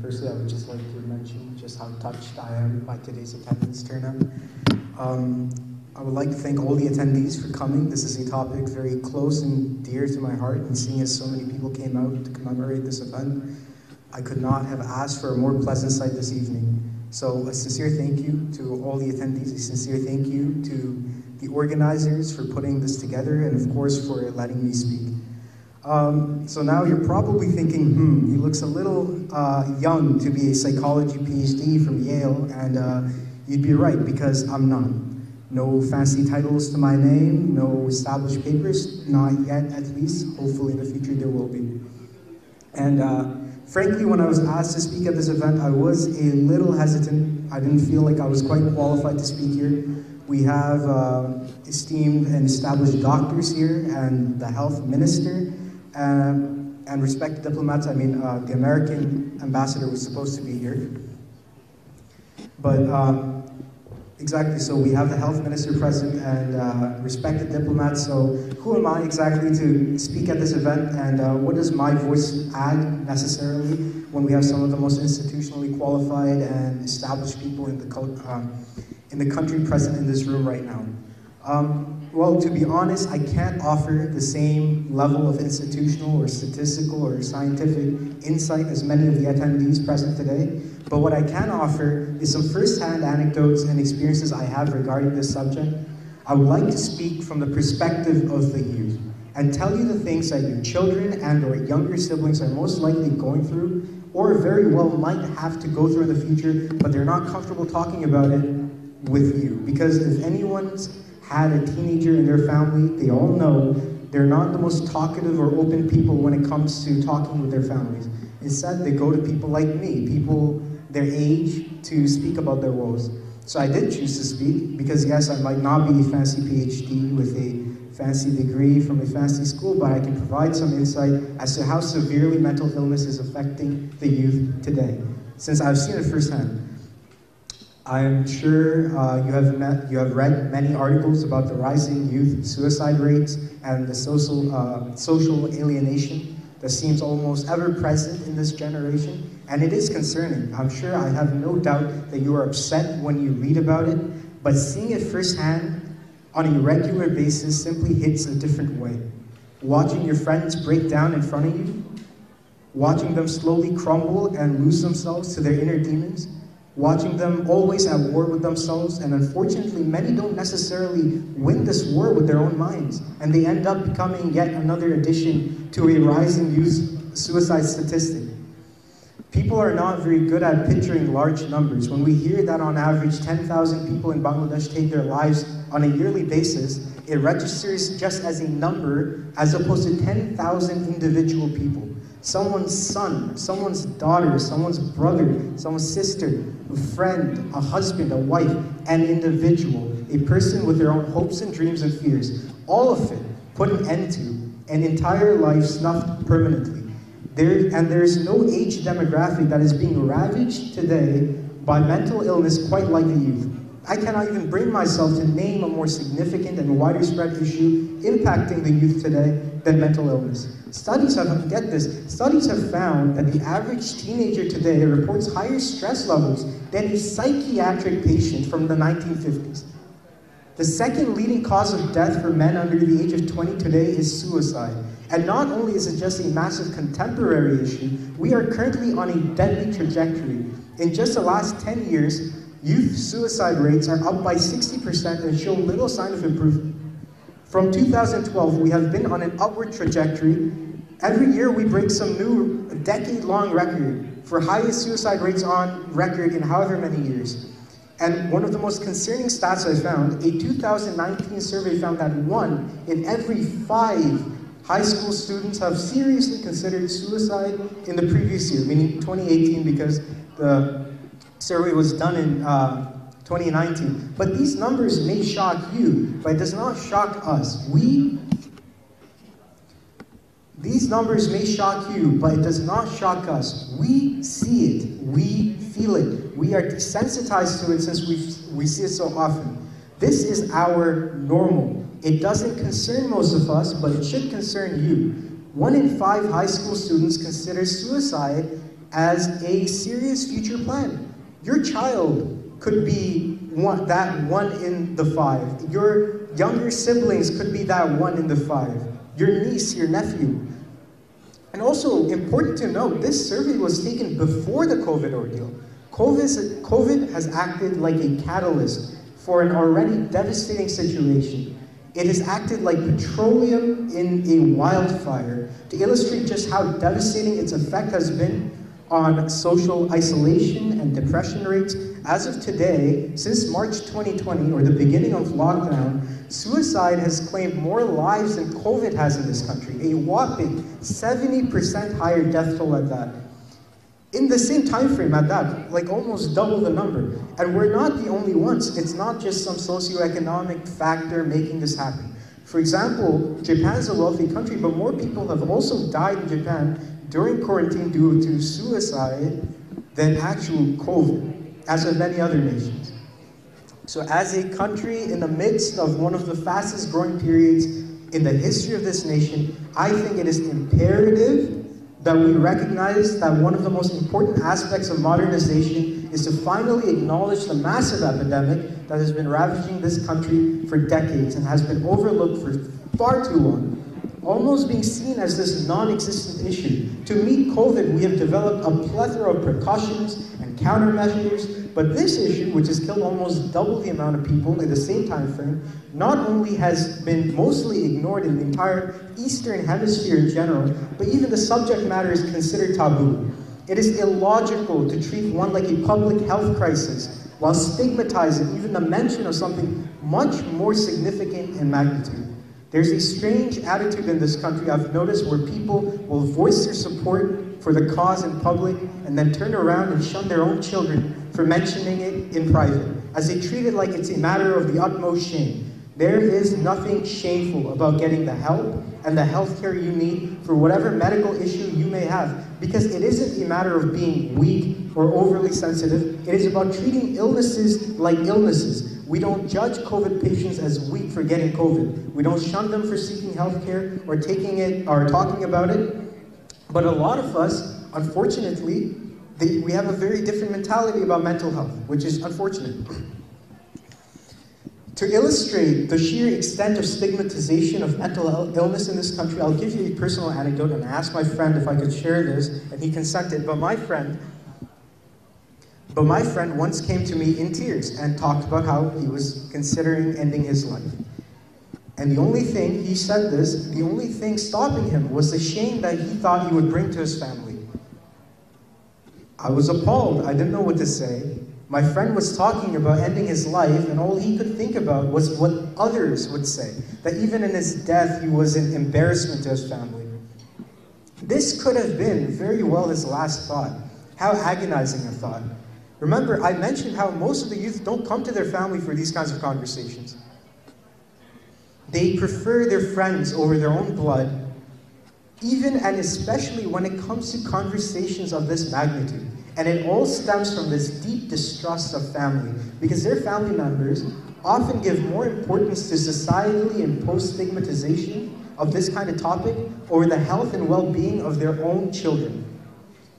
Firstly, I would just like to mention just how touched I am by today's attendance turnout. I would like to thank all the attendees for coming. This is a topic very close and dear to my heart, and seeing as so many people came out to commemorate this event, I could not have asked for a more pleasant sight this evening. So a sincere thank you to all the attendees, a sincere thank you to the organizers for putting this together, and of course for letting me speak. So now you're probably thinking, he looks a little young to be a psychology PhD from Yale, and you'd be right, because I'm not. No fancy titles to my name, no established papers, not yet at least. Hopefully in the future there will be. And frankly, when I was asked to speak at this event, I was a little hesitant. I didn't feel like I was quite qualified to speak here. We have esteemed and established doctors here, and the health minister, and respected diplomats. I mean, the American ambassador was supposed to be here. But exactly, so we have the health minister present and respected diplomats. So who am I exactly to speak at this event, and what does my voice add necessarily when we have some of the most institutionally qualified and established people in the country present in this room right now? Well, to be honest, I can't offer the same level of institutional or statistical or scientific insight as many of the attendees present today, but what I can offer is some first-hand anecdotes and experiences I have regarding this subject. I would like to speak from the perspective of the youth and tell you the things that your children and or younger siblings are most likely going through, or very well might have to go through in the future, but they're not comfortable talking about it with you. Because if anyone's had a teenager in their family, they all know they're not the most talkative or open people when it comes to talking with their families. Instead, they go to people like me, people their age, to speak about their woes. So I did choose to speak because yes, I might not be a fancy PhD with a fancy degree from a fancy school, but I can provide some insight as to how severely mental illness is affecting the youth today, since I've seen it firsthand. I'm sure you have read many articles about the rising youth suicide rates and the social alienation that seems almost ever present in this generation, and it is concerning. I'm sure I have no doubt that you are upset when you read about it, but seeing it firsthand on a regular basis simply hits a different way. Watching your friends break down in front of you, watching them slowly crumble and lose themselves to their inner demons, watching them always at war with themselves, and unfortunately many don't necessarily win this war with their own minds, and they end up becoming yet another addition to a rising youth suicide statistic. People are not very good at picturing large numbers. When we hear that on average 10,000 people in Bangladesh take their lives on a yearly basis, it registers just as a number as opposed to 10,000 individual people. someone's son, someone's daughter, someone's brother, someone's sister, a friend, a husband, a wife, an individual, a person with their own hopes and dreams and fears, all of it put an end to, an entire life snuffed permanently. There's no age demographic that is being ravaged today by mental illness quite like the youth. I cannot even bring myself to name a more significant and wider spread issue impacting the youth today than mental illness. Studies have found that the average teenager today reports higher stress levels than a psychiatric patient from the 1950s. The second leading cause of death for men under the age of 20 today is suicide. And not only is it just a massive contemporary issue, we are currently on a deadly trajectory. In just the last 10 years, youth suicide rates are up by 60% and show little sign of improvement. From 2012, we have been on an upward trajectory. Every year we break some new decade-long record for highest suicide rates on record in however many years. And one of the most concerning stats I found, a 2019 survey found that 1 in every 5 high school students have seriously considered suicide in the previous year, meaning 2018, because the survey was done in 2019. But these numbers may shock you, but it does not shock us. These numbers may shock you, but it does not shock us. We see it. We feel it. We are desensitized to it since we see it so often. This is our normal. It doesn't concern most of us, but it should concern you. 1 in 5 high school students consider suicide as a serious future plan. Your child could be that 1 in the 5. Your younger siblings could be that 1 in the 5. Your niece, your nephew. And also, important to note, this survey was taken before the COVID ordeal. COVID has acted like a catalyst for an already devastating situation. It has acted like petroleum in a wildfire to illustrate just how devastating its effect has been on social isolation and depression rates. As of today, since March 2020, or the beginning of lockdown, suicide has claimed more lives than COVID has in this country, a whopping 70% higher death toll at that. In the same time frame at that, like almost double the number. And we're not the only ones. It's not just some socioeconomic factor making this happen. For example, Japan's a wealthy country, but more people have also died in Japan during quarantine due to suicide than actual COVID, as of many other nations. So as a country in the midst of one of the fastest growing periods in the history of this nation, I think it is imperative that we recognize that one of the most important aspects of modernization is to finally acknowledge the massive epidemic that has been ravaging this country for decades and has been overlooked for far too long, almost being seen as this non-existent issue. To meet COVID, we have developed a plethora of precautions and countermeasures, but this issue, which has killed almost double the amount of people in the same time frame, not only has been mostly ignored in the entire Eastern Hemisphere in general, but even the subject matter is considered taboo. It is illogical to treat one like a public health crisis while stigmatizing even the mention of something much more significant in magnitude. There's a strange attitude in this country I've noticed where people will voice their support for the cause in public and then turn around and shun their own children for mentioning it in private, as they treat it like it's a matter of the utmost shame. There is nothing shameful about getting the help and the healthcare you need for whatever medical issue you may have, because it isn't a matter of being weak or overly sensitive. It is about treating illnesses like illnesses. We don't judge COVID patients as weak for getting COVID. We don't shun them for seeking healthcare or taking it or talking about it. But a lot of us, unfortunately, we have a very different mentality about mental health, which is unfortunate. To illustrate the sheer extent of stigmatization of mental illness in this country, I'll give you a personal anecdote, and I asked my friend if I could share this, and he consented. But my friend once came to me in tears and talked about how he was considering ending his life. And the only thing, he said this, the only thing stopping him was the shame that he thought he would bring to his family. I was appalled. I didn't know what to say. My friend was talking about ending his life, and all he could think about was what others would say. That even in his death, he was an embarrassment to his family. This could have been very well his last thought. How agonizing a thought. Remember, I mentioned how most of the youth don't come to their family for these kinds of conversations. They prefer their friends over their own blood, even and especially when it comes to conversations of this magnitude. And it all stems from this deep distrust of family, because their family members often give more importance to societally imposed stigmatization of this kind of topic over the health and well-being of their own children.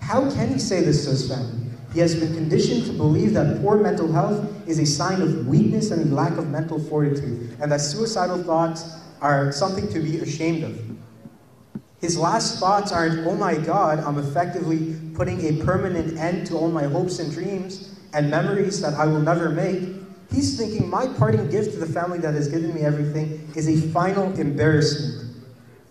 How can he say this to his family? He has been conditioned to believe that poor mental health is a sign of weakness and a lack of mental fortitude, and that suicidal thoughts are something to be ashamed of. His last thoughts aren't, oh my God, I'm effectively putting a permanent end to all my hopes and dreams and memories that I will never make. He's thinking, my parting gift to the family that has given me everything is a final embarrassment.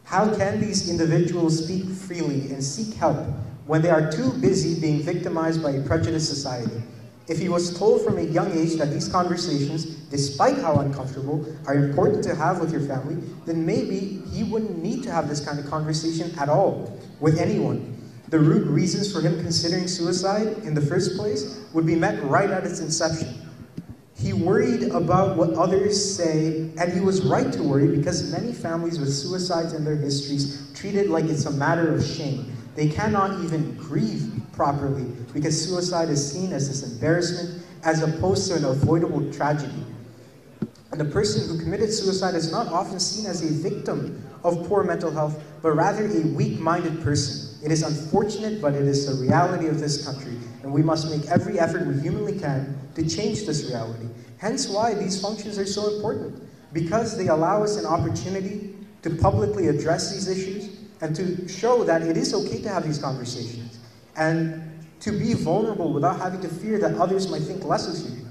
How can these individuals speak freely and seek help when they are too busy being victimized by a prejudiced society? If he was told from a young age that these conversations, despite how uncomfortable, are important to have with your family, then maybe he wouldn't need to have this kind of conversation at all with anyone. The root reasons for him considering suicide in the first place would be met right at its inception. He worried about what others say, and he was right to worry because many families with suicides in their histories treat it like it's a matter of shame. They cannot even grieve properly because suicide is seen as this embarrassment as opposed to an avoidable tragedy. And the person who committed suicide is not often seen as a victim of poor mental health, but rather a weak-minded person. It is unfortunate, but it is the reality of this country, and we must make every effort we humanly can to change this reality. Hence why these functions are so important, because they allow us an opportunity to publicly address these issues and to show that it is okay to have these conversations and to be vulnerable without having to fear that others might think less of you.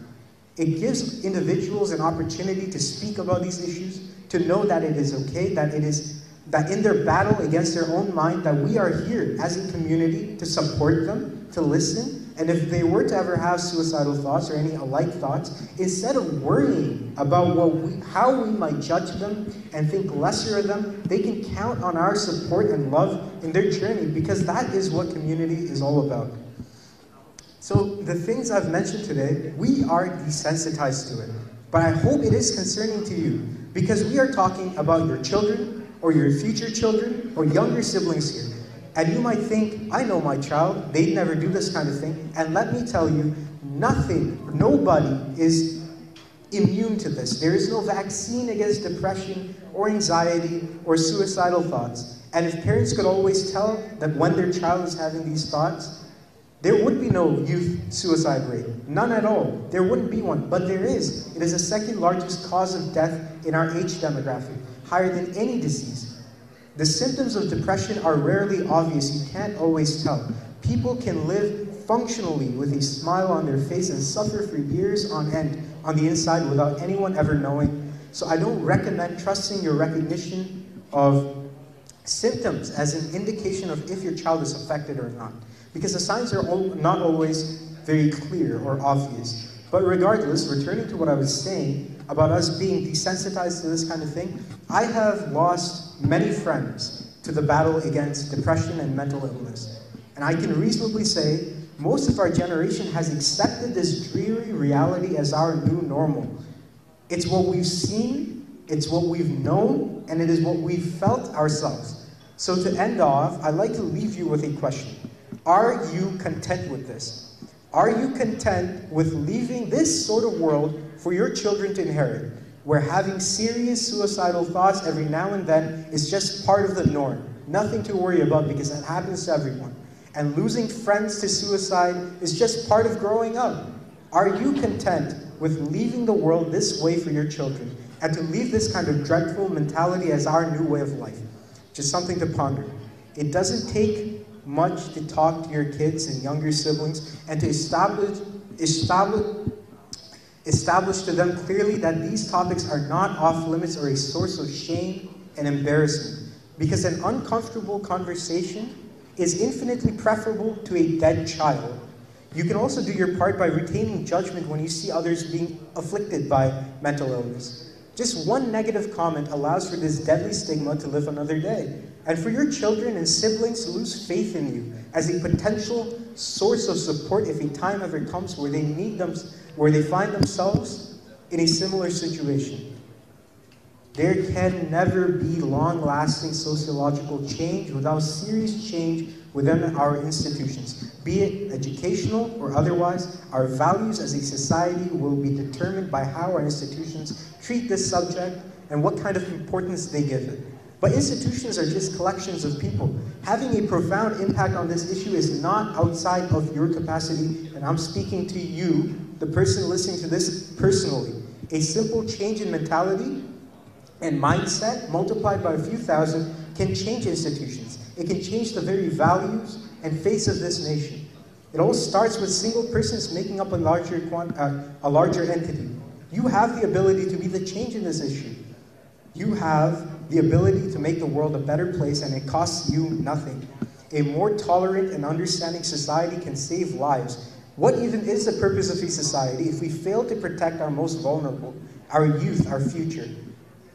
It gives individuals an opportunity to speak about these issues, to know that it is okay, that in their battle against their own mind, that we are here as a community to support them, to listen, and if they were to ever have suicidal thoughts or any alike thoughts, instead of worrying about how we might judge them and think lesser of them, they can count on our support and love in their journey, because that is what community is all about. So the things I've mentioned today, we are desensitized to it, but I hope it is concerning to you, because we are talking about your children, or your future children, or younger siblings here. And you might think, I know my child, they'd never do this kind of thing. And let me tell you, nobody is immune to this. There is no vaccine against depression or anxiety or suicidal thoughts. And if parents could always tell that when their child is having these thoughts, there would be no youth suicide rate. None at all. There wouldn't be one. But there is. It is the second largest cause of death in our age demographic, higher than any disease. The symptoms of depression are rarely obvious. You can't always tell. People can live functionally with a smile on their face and suffer for years on end on the inside without anyone ever knowing. So I don't recommend trusting your recognition of symptoms as an indication of if your child is affected or not, because the signs are not always very clear or obvious. But regardless, returning to what I was saying about us being desensitized to this kind of thing, I have lost many friends to the battle against depression and mental illness. And I can reasonably say most of our generation has accepted this dreary reality as our new normal. It's what we've seen, it's what we've known, and it is what we've felt ourselves. So to end off, I'd like to leave you with a question. Are you content with this? Are you content with leaving this sort of world for your children to inherit, where having serious suicidal thoughts every now and then is just part of the norm, nothing to worry about because that happens to everyone, and losing friends to suicide is just part of growing up? Are you content with leaving the world this way for your children, and to leave this kind of dreadful mentality as our new way of life? Just something to ponder. It doesn't take much to talk to your kids and younger siblings and to establish to them clearly that these topics are not off limits or a source of shame and embarrassment, because an uncomfortable conversation is infinitely preferable to a dead child. You can also do your part by retaining judgment when you see others being afflicted by mental illness. Just one negative comment allows for this deadly stigma to live another day. and for your children and siblings to lose faith in you as a potential source of support if a time ever comes where they need them, where they find themselves in a similar situation. There can never be long-lasting sociological change without serious change within our institutions. Be it educational or otherwise, our values as a society will be determined by how our institutions treat this subject and what kind of importance they give it. But institutions are just collections of people. Having a profound impact on this issue is not outside of your capacity, and I'm speaking to you, the person listening to this personally. A simple change in mentality and mindset, multiplied by a few thousand, can change institutions. It can change the very values and face of this nation. It all starts with single persons making up a larger entity. You have the ability to be the change in this issue. You have the ability to make the world a better place, and it costs you nothing. A more tolerant and understanding society can save lives. What even is the purpose of a society if we fail to protect our most vulnerable, our youth, our future?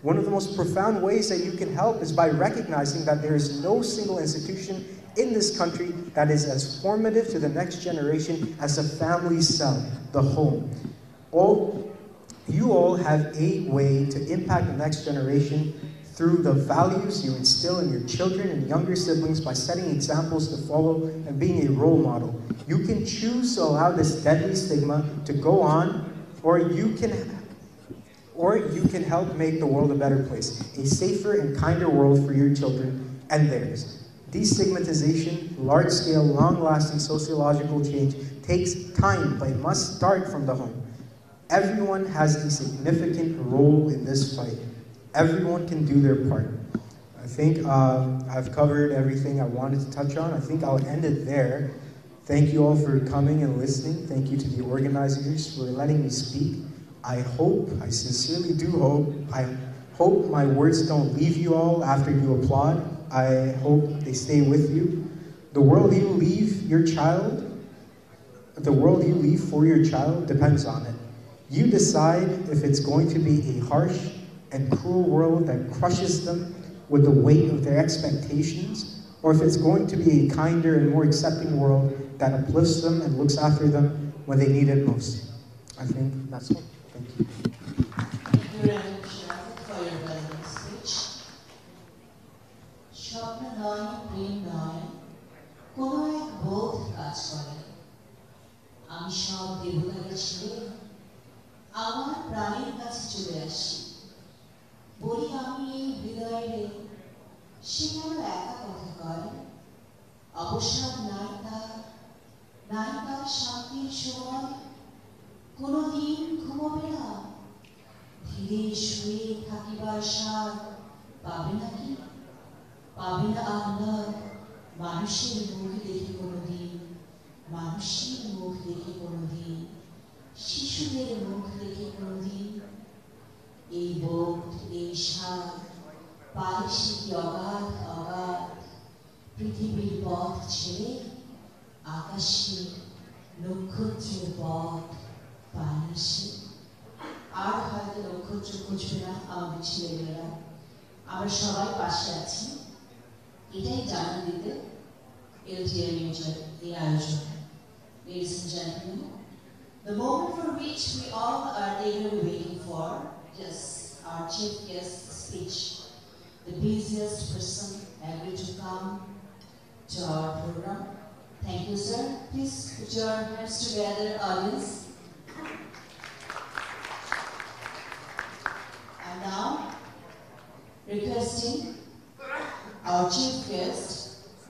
One of the most profound ways that you can help is by recognizing that there is no single institution in this country that is as formative to the next generation as a family cell, the home. You all have a way to impact the next generation through the values you instill in your children and younger siblings by setting examples to follow and being a role model. You can choose to allow this deadly stigma to go on, or you can help make the world a better place, a safer and kinder world for your children and theirs. Destigmatization, large-scale, long-lasting sociological change takes time, but it must start from the home. Everyone has a significant role in this fight. Everyone can do their part. I think I've covered everything I wanted to touch on. I think I'll end it there. Thank you all for coming and listening. Thank you to the organizers for letting me speak. I sincerely do hope my words don't leave you all after you applaud. I hope they stay with you. The world you leave for your child depends on it. You decide if it's going to be a harsh and cruel world that crushes them with the weight of their expectations, or if it's going to be a kinder and more accepting world that uplifts them and looks after them when they need it most. I think that's all. Thank you. Thank you very much for your relevant speech. স্বপ্ন নয়, প্রেম নয়, কোনো এক বোধ কাজ করে। আমি সব দেবতাকে ছেড়ে আমার প্রাণের কাছে চলে আসি। বলি আমি এই হৃদয়ে, সে কেন একা কথা কয়। অবসর নাই তার শান্তির সময়, কোনোদিন ঘুমোবে না, ধীরে শুয়ে থাকিবার স্বাদ পাবে নাকি? পাবে না আহ্লাদ মানুষের মুখ দেখে কোনোদিন, মানুষের মুখ দেখে কোনোদিন, শিশুদের মুখ দেখে কোনোদিন। এই বোধ, এই স্বাদ পায় সে কি অগাধ অগাধ পৃথিবীর পথ ছেড়ে, আকাশে নক্ষত্রের পথ পায় সে। আর হয়তো নক্ষত্র খুঁজবে না আমাদের ছেলেমেয়েরা, আমরা সবাই পাশে আছি, এটাই জানান দিতে LTM এই আয়োজন। Ladies and gentlemen, the moment for which we all are eagerly waiting for, yes, our chief guest speech. The busiest person agreed to come to our program. Thank you, sir. Please put your hands together, audience. And now, requesting our chief guest,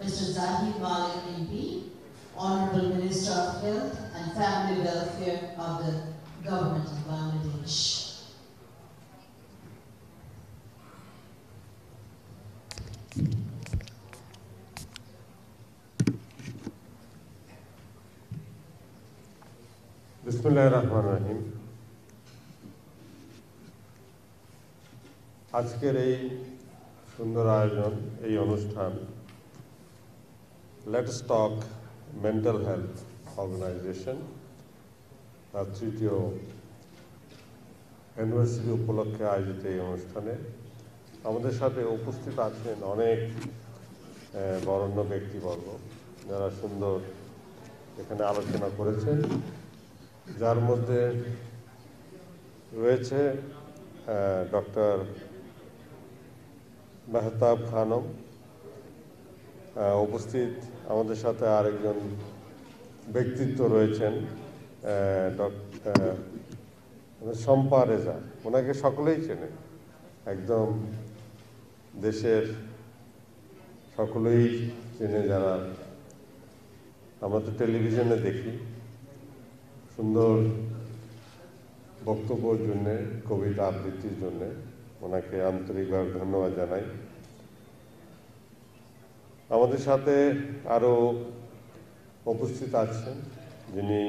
Mr. Zahid Malik MP, Honorable Minister of Health and Family Welfare of the Government of Bangladesh. বিসমিল্লাহিররহমানিররহিম। আজকের এই সুন্দর আয়োজন, এই অনুষ্ঠান let's talk mental health organisation তার তৃতীয় anniversary উপলক্ষে আয়োজিত এই অনুষ্ঠানে আমাদের সাথে উপস্থিত আছেন অনেক বরেণ্য ব্যক্তিবর্গ যারা সুন্দর এখানে আলোচনা করেছেন, যার মধ্যে রয়েছে ডক্টর মেহতাব খানম, উপস্থিত আমাদের সাথে আরেকজন ব্যক্তিত্ব রয়েছেন শম্পা রেজা, ওনাকে সকলেই চেনে, একদম দেশের সকলেই চেনে, যারা আমরা তো টেলিভিশনে দেখি। সুন্দর বক্তব্যের জন্যে, কবিতা আবৃত্তির জন্যে ওনাকে আন্তরিকভাবে ধন্যবাদ জানাই। আমাদের সাথে আরও উপস্থিত আছেন যিনি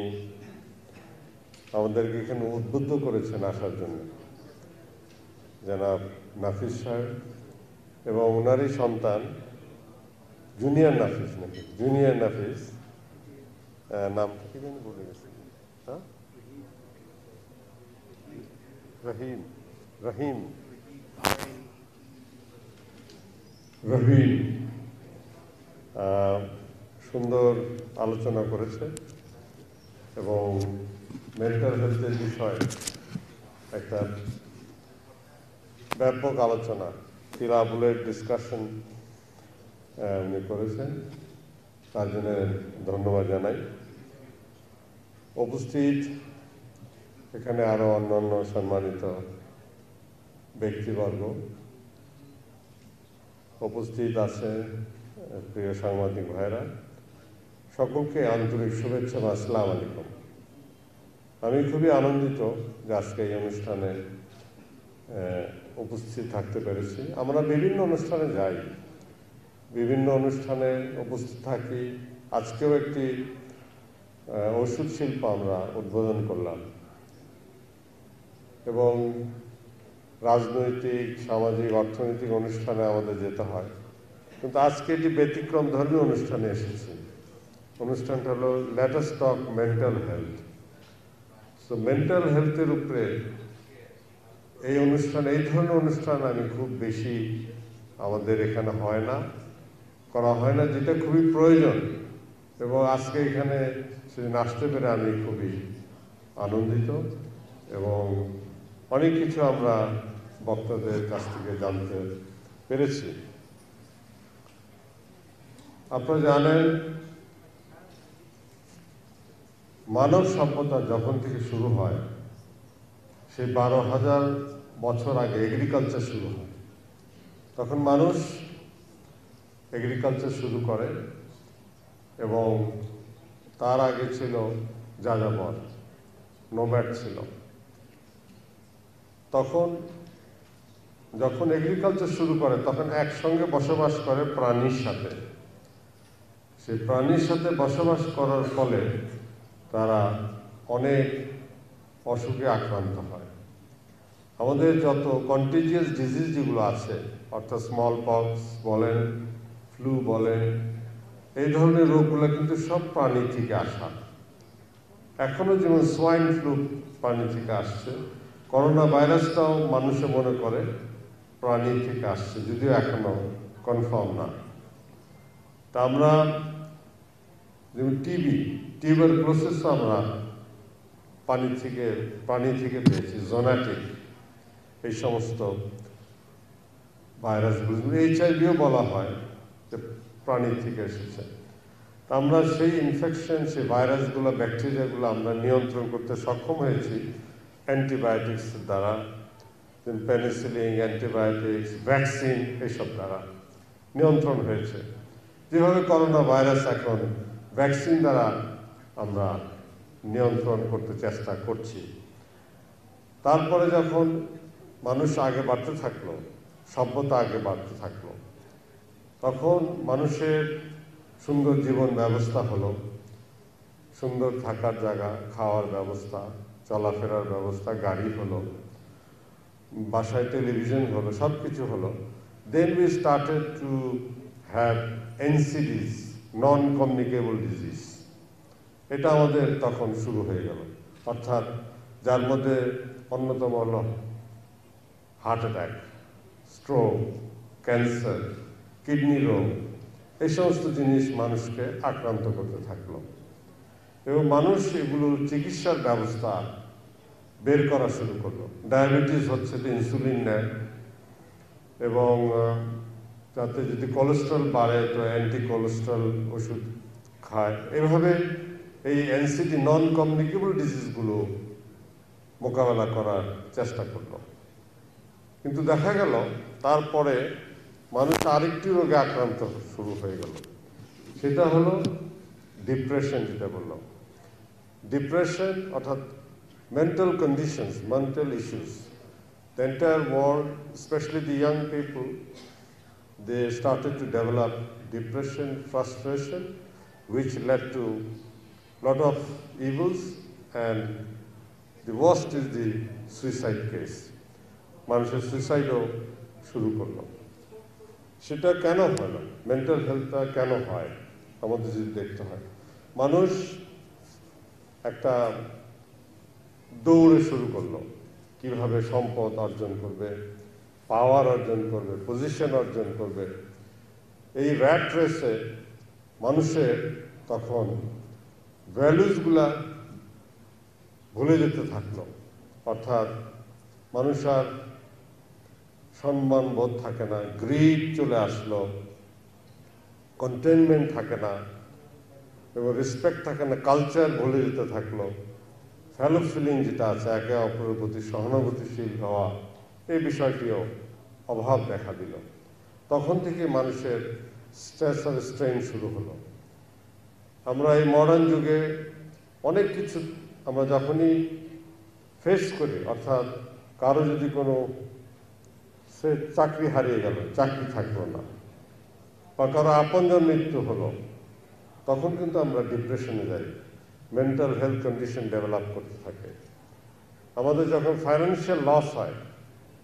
আমাদেরকে এখানে উদ্বুদ্ধ করেছেন আসার জন্য, জনাব নাফিস সাহেব এবং ওনারই সন্তান জুনিয়র নাফিস, নামটা কি জানি বলে গেছে, হ্যাঁ, রহিম সুন্দর আলোচনা করেছে এবং মেন্টাল হেলথের বিষয়ে একটা ব্যাপক আলোচনা, কিলাবুলের ডিসকাশন উনি করেছেন, তার জন্য ধন্যবাদ জানাই। উপস্থিত এখানে আরো অন্যান্য সম্মানিত ব্যক্তিবর্গ উপস্থিত আছে, প্রিয় সাংবাদিক ভাইরা, সকলকে আন্তরিক শুভেচ্ছা বা আসসালামু আলাইকুম। আমি খুবই আনন্দিত যে আজকে এই অনুষ্ঠানে উপস্থিত থাকতে পেরেছি। আমরা বিভিন্ন অনুষ্ঠানে যাই, বিভিন্ন অনুষ্ঠানে উপস্থিত থাকি। আজকেও একটি ওষুধ শিল্প আমরা উদ্বোধন করলাম এবং রাজনৈতিক, সামাজিক, অর্থনৈতিক অনুষ্ঠানে আমাদের যেতে হয়, কিন্তু আজকে এটি ব্যতিক্রম ধর্মী অনুষ্ঠানে এসেছি। অনুষ্ঠানটা হলো লেট আস টক মেন্টাল হেলথ। সো মেন্টাল হেলথের উপরে এই অনুষ্ঠান, এই ধরনের অনুষ্ঠান আমি খুব বেশি আমাদের এখানে হয় না, করা হয় না, যেটা খুবই প্রয়োজন। এবং আজকে এখানে সেদিন আসতে পেরে আমি খুবই আনন্দিত এবং অনেক কিছু আমরা বক্তাদের কাছ থেকে জানতে পেরেছি। আপনারা জানেন, মানব সভ্যতা যখন থেকে শুরু হয়, সেই 12,000 বছর আগে এগ্রিকালচার শুরু হয়। তখন মানুষ এগ্রিকালচার শুরু করে এবং তার আগে ছিল যাযাবর, নোম্যাড ছিল। তখন যখন এগ্রিকালচার শুরু করে তখন একসঙ্গে বসবাস করে প্রাণীর সাথে। সেই প্রাণীর সাথে বসবাস করার ফলে তারা অনেক অসুখে আক্রান্ত হয়। আমাদের যত কন্টিজিয়াস ডিজিজ যেগুলো আছে, অর্থাৎ স্মল পক্স বলেন, ফ্লু বলেন, এই ধরনের রোগগুলো কিন্তু সব প্রাণী থেকে আসা। এখনো যেমন সোয়াইন ফ্লু প্রাণী থেকে আসছে, করোনা ভাইরাসটাও মানুষে মনে করে প্রাণী থেকে আসছে, যদিও এখনো কনফার্ম না। তা আমরা যেমন টিউবারকুলোসিসও আমরা প্রাণী থেকে পেয়েছি, জোনাটিক, এই সমস্ত ভাইরাসগুলো। HIV-ও বলা হয় যে প্রাণী থেকে এসেছে। তা আমরা সেই ইনফেকশন, সেই ভাইরাসগুলো, ব্যাকটেরিয়াগুলো আমরা নিয়ন্ত্রণ করতে সক্ষম হয়েছি অ্যান্টিবায়োটিক্স দ্বারা, পেনিসিলিন, অ্যান্টিবায়োটিক্স, ভ্যাকসিন, এইসব দ্বারা নিয়ন্ত্রণ হয়েছে। যেভাবে করোনা ভাইরাস এখন ভ্যাকসিন দ্বারা আমরা নিয়ন্ত্রণ করতে চেষ্টা করছি। তারপরে যখন মানুষ আগে বাড়তে থাকলো, সভ্যতা আগে বাড়তে থাকলো, তখন মানুষের সুন্দর জীবন ব্যবস্থা হলো, সুন্দর থাকার জায়গা, খাওয়ার ব্যবস্থা, চলাফেরার ব্যবস্থা, গাড়ি হলো, বাসায় টেলিভিশন হলো, সব কিছু হলো। Then we started to have NCDs, non communicable disease. এটা আমাদের তখন শুরু হয়ে গেল, অর্থাৎ যার মধ্যে অন্যতম হলো heart attack, stroke, cancer, kidney রোগ, এই সমস্ত জিনিস মানুষকে আক্রান্ত করতে থাকলো এবং মানুষ এগুলোর চিকিৎসার ব্যবস্থা বের করা শুরু করলো। ডায়াবেটিস হচ্ছে তো ইনসুলিন নেয় এবং যাতে যদি কোলেস্ট্রল বাড়ে তো অ্যান্টি কোলেস্ট্রল ওষুধ খায়। এভাবে এই এনসিডি নন কমিউনিকেবল ডিজিজগুলো মোকাবেলা করার চেষ্টা করলো, কিন্তু দেখা গেল তারপরে মানুষ আরেকটি রোগে আক্রান্ত শুরু হয়ে গেল, সেটা হলো ডিপ্রেশন। যেটা বললাম, ডিপ্রেশন অর্থাৎ mental conditions, mental issues. The entire world, especially the young people, they started to develop depression, frustration, which led to a lot of evils, and the worst is the suicide case. মানুষের সুইসাইডও শুরু করলো। সেটা কেন হয় না, mental হেলথটা কেন হয় আমাদের যদি দেখতে হয়। মানুষ একটা দৌড়ে শুরু করলো, কিভাবে সম্পদ অর্জন করবে, পাওয়ার অর্জন করবে, পজিশন অর্জন করবে। এই র্যাট রেসে মানুষের তখন ভ্যালুসগুলা ভুলে যেতে থাকলো, অর্থাৎ মানুষ আর সম্মান বোধ থাকে না, গ্রিড চলে আসলো, কন্টেনমেন্ট থাকে না এবং রেসপেক্ট থাকে না, কালচার ভুলে যেতে থাকলো। ফেলো ফিলিং যেটা আছে, একে অপরের প্রতি সহানুভূতিশীল হওয়া, এই বিষয়টিও অভাব দেখা দিল। তখন থেকে মানুষের স্ট্রেস আর স্ট্রেইন শুরু হলো। আমরা এই মডার্ন যুগে অনেক কিছু আমরা যখনই ফেস করি, অর্থাৎ কারো যদি কোনো সে চাকরি হারিয়ে গেল, চাকরি থাকলো না, বা কারো আপনজন মৃত্যু হলো, তখন কিন্তু আমরা ডিপ্রেশনে যাই, মেন্টাল হেলথ কন্ডিশন ডেভেলপ করতে থাকে। আমাদের যখন ফাইন্যান্সিয়াল লস হয়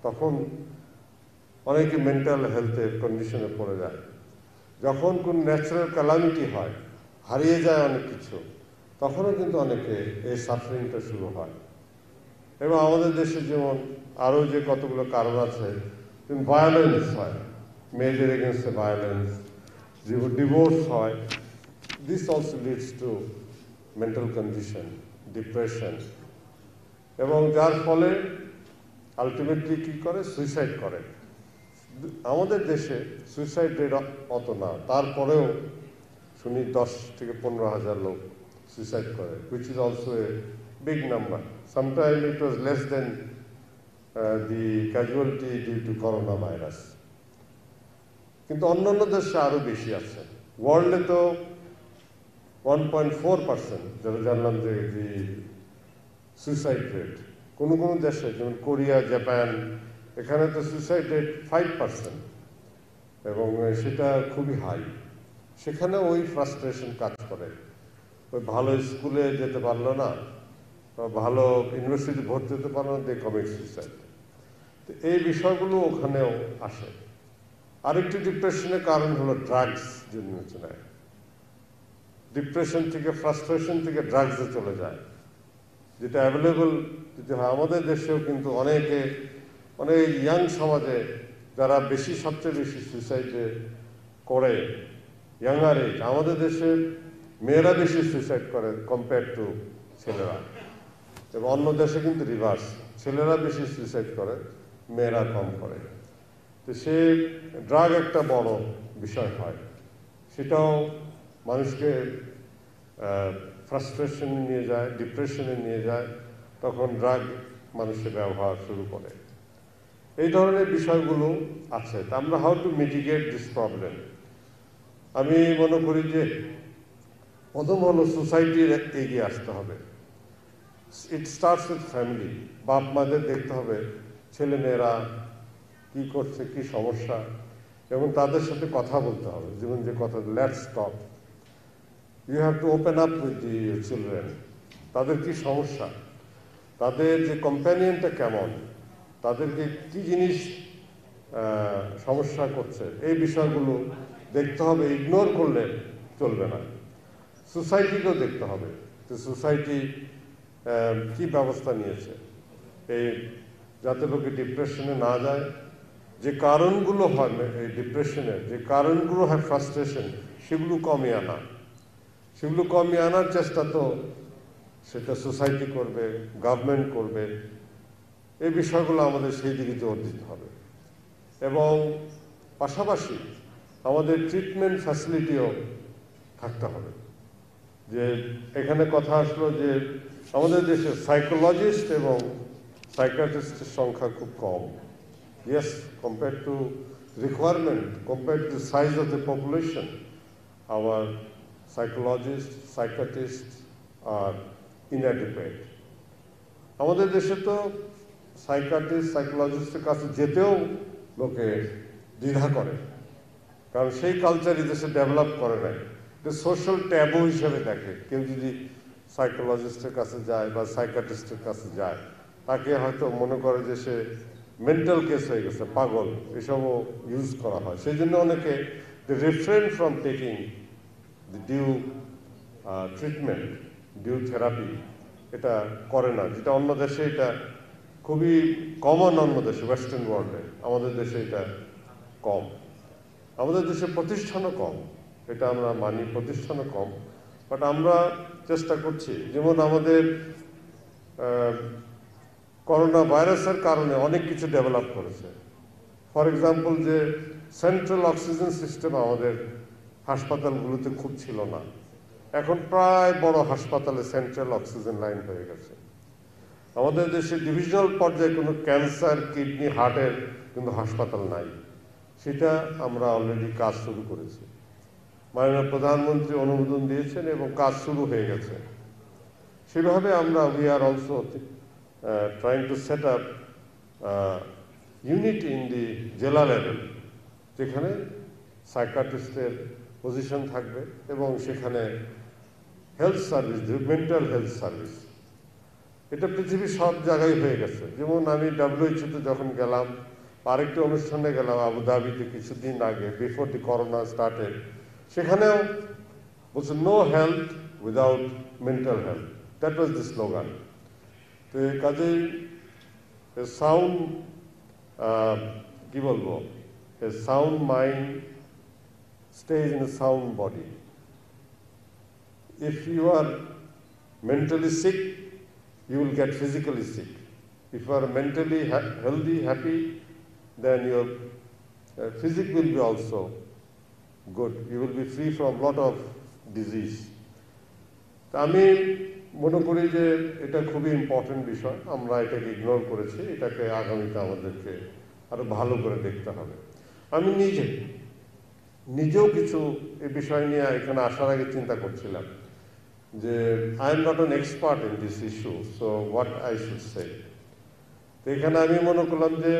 তখন অনেকে মেন্টাল হেলথের কন্ডিশনে পড়ে যায়। যখন কোন ন্যাচারাল ক্যালামিটি হয়, হারিয়ে যায় অনেক কিছু, তখনও কিন্তু অনেকে এই সাফারিংটা শুরু হয়। এবং আমাদের দেশে যেমন আরও যে কতগুলো কারণ আছে, ভায়োলেন্স হয়, মেয়েদের এগেনস্টে ভায়োলেন্স, ডিভোর্স হয়, this also leads to mental condition, depression, এবং যার ফলে আলটিমেটলি কী করে, সুইসাইড করে। আমাদের দেশে সুইসাইড রেট অত না, তারপরেও শুনি 10 থেকে 15,000 লোক সুইসাইড করে, which is also a big number. Sometimes it was less than the casualty due to coronavirus. কিন্তু অন্যান্য দেশে আরও বেশি আছে। ওয়ার্ল্ডে তো 1.4% যেটা জানলাম যে সুইসাইড রেট। কোনো কোনো দেশে যেমন কোরিয়া, জাপান, এখানে তো সুইসাইড রেট 5%, এবং সেটা খুবই হাই। সেখানে ওই ফ্রাস্ট্রেশন কাজ করে, ওই ভালো স্কুলে যেতে পারলো না, ভালো ইউনিভার্সিটি ভর্তি হতে পারলো না, দে কমিট সুইসাইড। তো এই বিষয়গুলো ওখানেও আসে। আরেকটি ডিপ্রেশনের কারণ হলো ড্রাগস জন্য নেয়। ডিপ্রেশন থেকে, ফ্রাস্ট্রেশন থেকে ড্রাগসে চলে যায়, যেটা অ্যাভেলেবল যদি হয়। আমাদের দেশেও কিন্তু অনেক ইয়াং সমাজে যারা সবচেয়ে বেশি সুইসাইডে করে ইয়াঙ্গার এজ, আমাদের দেশের মেয়েরা বেশি সুইসাইড করে কম্পেয়ার টু ছেলেরা, এবং অন্য দেশে কিন্তু রিভার্স, ছেলেরা বেশি সুইসাইড করে, মেয়েরা কম করে। তো সে ড্রাগ একটা বড় বিষয় হয়, সেটাও মানুষকে ফ্রাস্ট্রেশনে নিয়ে যায়, ডিপ্রেশনে নিয়ে যায়, তখন ড্রাগ মানুষের ব্যবহার শুরু করে। এই ধরনের বিষয়গুলো আছে। তা আমরা how to mitigate this problem, আমি মনে করি যে প্রথম হলো সোসাইটির এগিয়ে আসতে হবে। It starts with family. বাপ মাদের দেখতে হবে ছেলেমেয়েরা কী করছে, কী সমস্যা, এবং তাদের সাথে কথা বলতে হবে। যেমন যে কথা, let's talk, you have to open up with the children. তাদের কি সমস্যা, তাদের যে কম্প্যানিয়নটা কেমন, তাদেরকে কি জিনিস সমস্যা করছে, এই বিষয়গুলো দেখতে হবে। ইগনোর করলে চলবে না। সোসাইটিকেও দেখতে হবে যে সোসাইটি কি ব্যবস্থা নিয়েছে এই যাতে লোকে ডিপ্রেশনে না যায়, যে কারণগুলো হয় এই ডিপ্রেশনের, যে কারণগুলো হয় ফ্রাস্ট্রেশন, সেগুলো কমিয়ে আনা, সেগুলো কমিয়ে আনার চেষ্টা তো সেটা সোসাইটি করবে, গভর্নমেন্ট করবে। এই বিষয়গুলো আমাদের সেই দিকে জোর দিতে হবে এবং পাশাপাশি আমাদের ট্রিটমেন্ট ফ্যাসিলিটিও থাকতে হবে। যে এখানে কথা আসলো যে আমাদের দেশে সাইকোলজিস্ট এবং সাইকিয়াট্রিস্টের সংখ্যা খুব কম। Yes, compared to requirement, compared to the size of the population, our psychologists, psychiatrists are inadequate. আমাদের দেশে তো সাইকিয়াট্রিস্ট, সাইকোলজিস্টের কাছে যেতেও লোকে দ্বিধা করে, কারণ সেই কালচার এই দেশে ডেভেলপ করে নাই। সোশ্যাল ট্যাবু হিসেবে দেখে। কেউ যদি সাইকোলজিস্টের কাছে যায় বা সাইকিয়াট্রিস্টের কাছে যায়, তাকে হয়তো মনে করে যে সে মেন্টাল কেস হয়ে গেছে, পাগল, এসবও ইউজ করা হয়। সেই জন্য অনেকে refrain from taking the due treatment, due therapy এটা করে না, যেটা অন্য দেশে এটা খুবই কমন। অন্য দেশে, ওয়েস্টার্ন ওয়ার্ল্ডে, আমাদের দেশে এটা কম। আমাদের দেশে প্রতিষ্ঠানও কম, এটা আমরা মানি, প্রতিষ্ঠানও কম। বাট আমরা চেষ্টা করছি। যেমন আমাদের করোনা ভাইরাসের কারণে অনেক কিছু ডেভেলপ করেছে। ফর এক্সাম্পল, যে সেন্ট্রাল অক্সিজেন সিস্টেম আমাদের হাসপাতালগুলোতে খুব ছিল না। এখন প্রায় বড় হাসপাতালে সেন্ট্রাল অক্সিজেন লাইন হয়ে গেছে। আমাদের দেশে ডিভিশনাল পর্যায়ে কোনো ক্যান্সার, কিডনি, হার্টের কিন্তু হাসপাতাল নাই। সেটা আমরা অলরেডি কাজ শুরু করেছি। মাননীয় প্রধানমন্ত্রী অনুমোদন দিয়েছেন এবং কাজ শুরু হয়ে গেছে। সেভাবে আমরা we are also trying to set up unit in the জেলা লেভেল, যেখানে সাইকিয়াট্রিস্টের পজিশন থাকবে এবং সেখানে health service, mental health service. এটা পৃথিবীর সব জায়গায় হয়ে গেছে। যেমন আমি WHO-তে যখন গেলাম, আরেকটি অনুষ্ঠানে গেলাম আবুধাবিতে কিছুদিন আগে, বিফোর দি করোনা স্টার্টেড, সেখানেও বলছে no health without mental health, that was the slogan. তো কাজেই সাউন্ড, কি বলবো, a sound mind stage in a sound body. If you are mentally sick, you will get physically sick. If you are mentally healthy, happy, then your physique will be also good. You will be free from lot of disease. তা আমি মনে করি যে এটা খুবই important বিষয়। আমরা এটাকে ইগনোর করেছি। এটাকে আগামীতে আমাদেরকে আরো ভালো করে দেখতে হবে। আমি নিজেও কিছু এই বিষয় নিয়ে এখানে আসার আগে চিন্তা করছিলাম যে I am not an expert in this issue, so what I should say. তো এখানে আমি মনে করলাম যে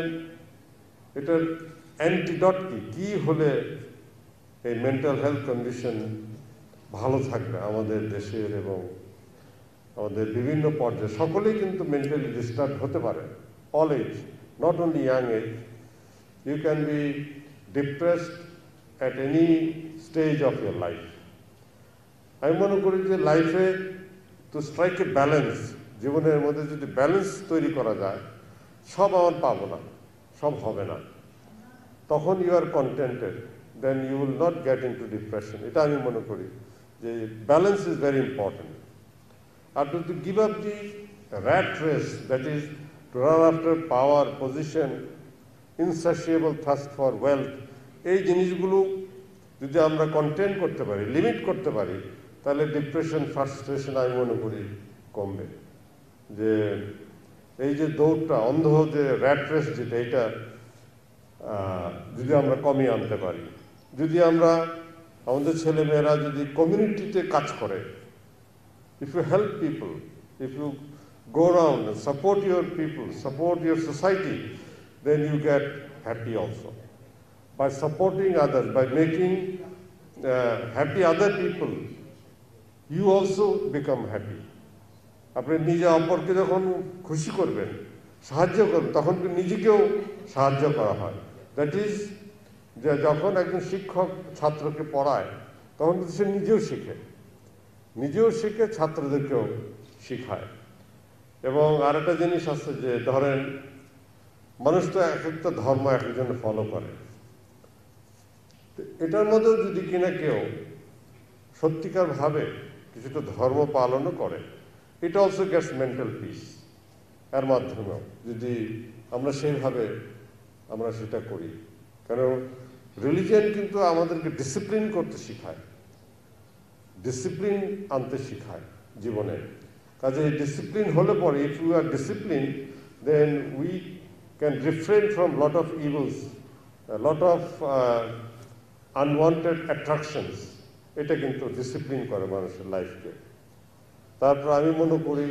এটার অ্যান্টিডট কি হলে এই মেন্টাল হেলথ কন্ডিশন ভালো থাকবে আমাদের দেশের এবং আমাদের বিভিন্ন পর্যায়ে। সকলেই কিন্তু মেন্টালি ডিস্টার্ব হতে পারে, all age, not only young age. You can be depressed at any stage of your life. আমি মনে করি যে লাইফে টু স্ট্রাইক এ ব্যালেন্স, জীবনের মধ্যে যদি ব্যালেন্স তৈরি করা যায়, সব আমার পাবো না, সব হবে না, তখন you are contented, then you will not get into depression. এটা আমি মনে করি যে ব্যালেন্স ইজ ভেরি ইম্পর্টেন্ট। আর to give up the rat race, that is to run after power, position, insatiable thirst for wealth, এই জিনিসগুলো যদি আমরা কন্টেন্ট করতে পারি, লিমিট করতে পারি, তাহলে ডিপ্রেশন, ফ্রাস্ট্রেশন আমি মনে করি কমবে। যে এই যে দৌড়টা, অন্ধ যে র্যাট রেস যেটা, এটা যদি আমরা কমিয়ে আনতে পারি, যদি আমরা আমাদের ছেলেমেয়েরা যদি কমিউনিটিতে কাজ করে, if you help people, if you go around and support your people, support your society, then you get happy also. By supporting others, by making happy other people, you also become happy. আপনি নিজে অপরকে যখন খুশি করবেন, সাহায্য করবেন, তখন নিজেকেও সাহায্য করা হয়। দ্যাট ইজ যে যখন একজন শিক্ষক ছাত্রকে পড়ায়, তখন সে নিজেও শিখে, ছাত্রদেরকেও শিখায়। এবং আরেকটা জিনিস আছে যে ধরেন মানুষ তো এক একটা ধর্ম এক একজনে ফলো করে, এটার মধ্যেও যদি কিনা কেউ সত্যিকার ভাবে কিছুটা ধর্ম পালনও করে, it also gets mental peace. এর মাধ্যমেও যদি আমরা সেইভাবে আমরা সেটা করি, কারণ রিলিজিয়ান কিন্তু আমাদেরকে ডিসিপ্লিন করতে শেখায়, ডিসিপ্লিন আনতে শেখায় জীবনে। কাজে ডিসিপ্লিন হলে পরে, if you are discipline, then we can refrain from lot of evils, lot of unwanted attractions. এটা কিন্তু ডিসিপ্লিন করে মানুষের লাইফকে। তারপর আমি মনে করি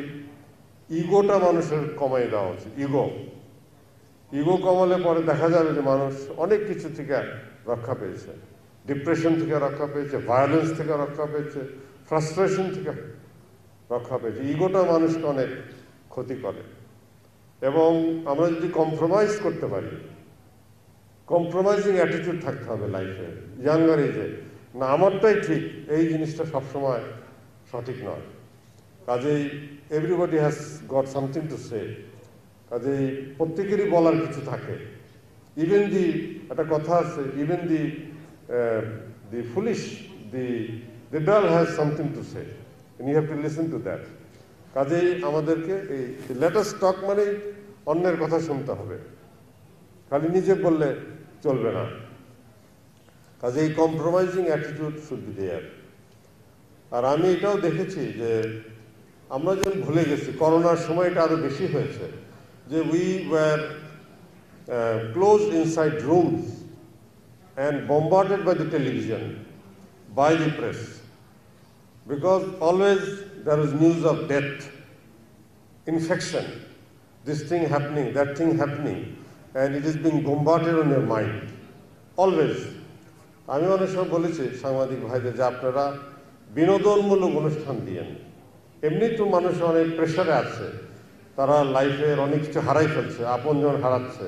ইগোটা মানুষের কমাই দেওয়া উচিত। ইগো কমালে পরে দেখা যাবে যে মানুষ অনেক কিছু থেকে রক্ষা পেয়েছে, ডিপ্রেশন থেকে রক্ষা পেয়েছে, ভায়োলেন্স থেকে রক্ষা পেয়েছে, ফ্রাস্ট্রেশন থেকে রক্ষা পেয়েছে। ইগোটা মানুষকে অনেক ক্ষতি করে। এবং আমরা যদি কম্প্রোমাইজ করতে পারি, কম্প্রোমাইজিং অ্যাটিটিউড থাকতে হবে লাইফে, ইয়াঙ্গার এজে, না আমারটাই ঠিক, এই জিনিসটা সবসময় সঠিক নয়। কাজেই everybody has got something to সে, কাজেই প্রত্যেকেরই বলার কিছু থাকে। ইভেন দি, একটা কথা আছে, even the foolish, the dull has something to say, and you have to listen to that. কাজেই আমাদেরকে এই লেটেস্ট টক মানে অন্যের কথা শুনতে হবে, খালি নিজে বললে চলবে না। কাজেই compromising attitude should be there. আর আমি এটাও দেখেছি যে আমরা যখন ভুলে গেছি, করোনার সময়টা আরো বেশি হয়েছে, যে we were close inside rooms and bombarded by the television, by the press, because always there is news of death, infection, this thing happening, that thing happening, and it is being bombarded on your mind, always. আমি অনেক সময় বলেছি সাংবাদিক ভাইদের যে আপনারা বিনোদনমূলক অনুষ্ঠান দিয়েন। এমনি তো মানুষ অনেক প্রেশারে আছে, তারা লাইফের অনেক কিছু হারাই ফেলছে, আপনজন হারাচ্ছে,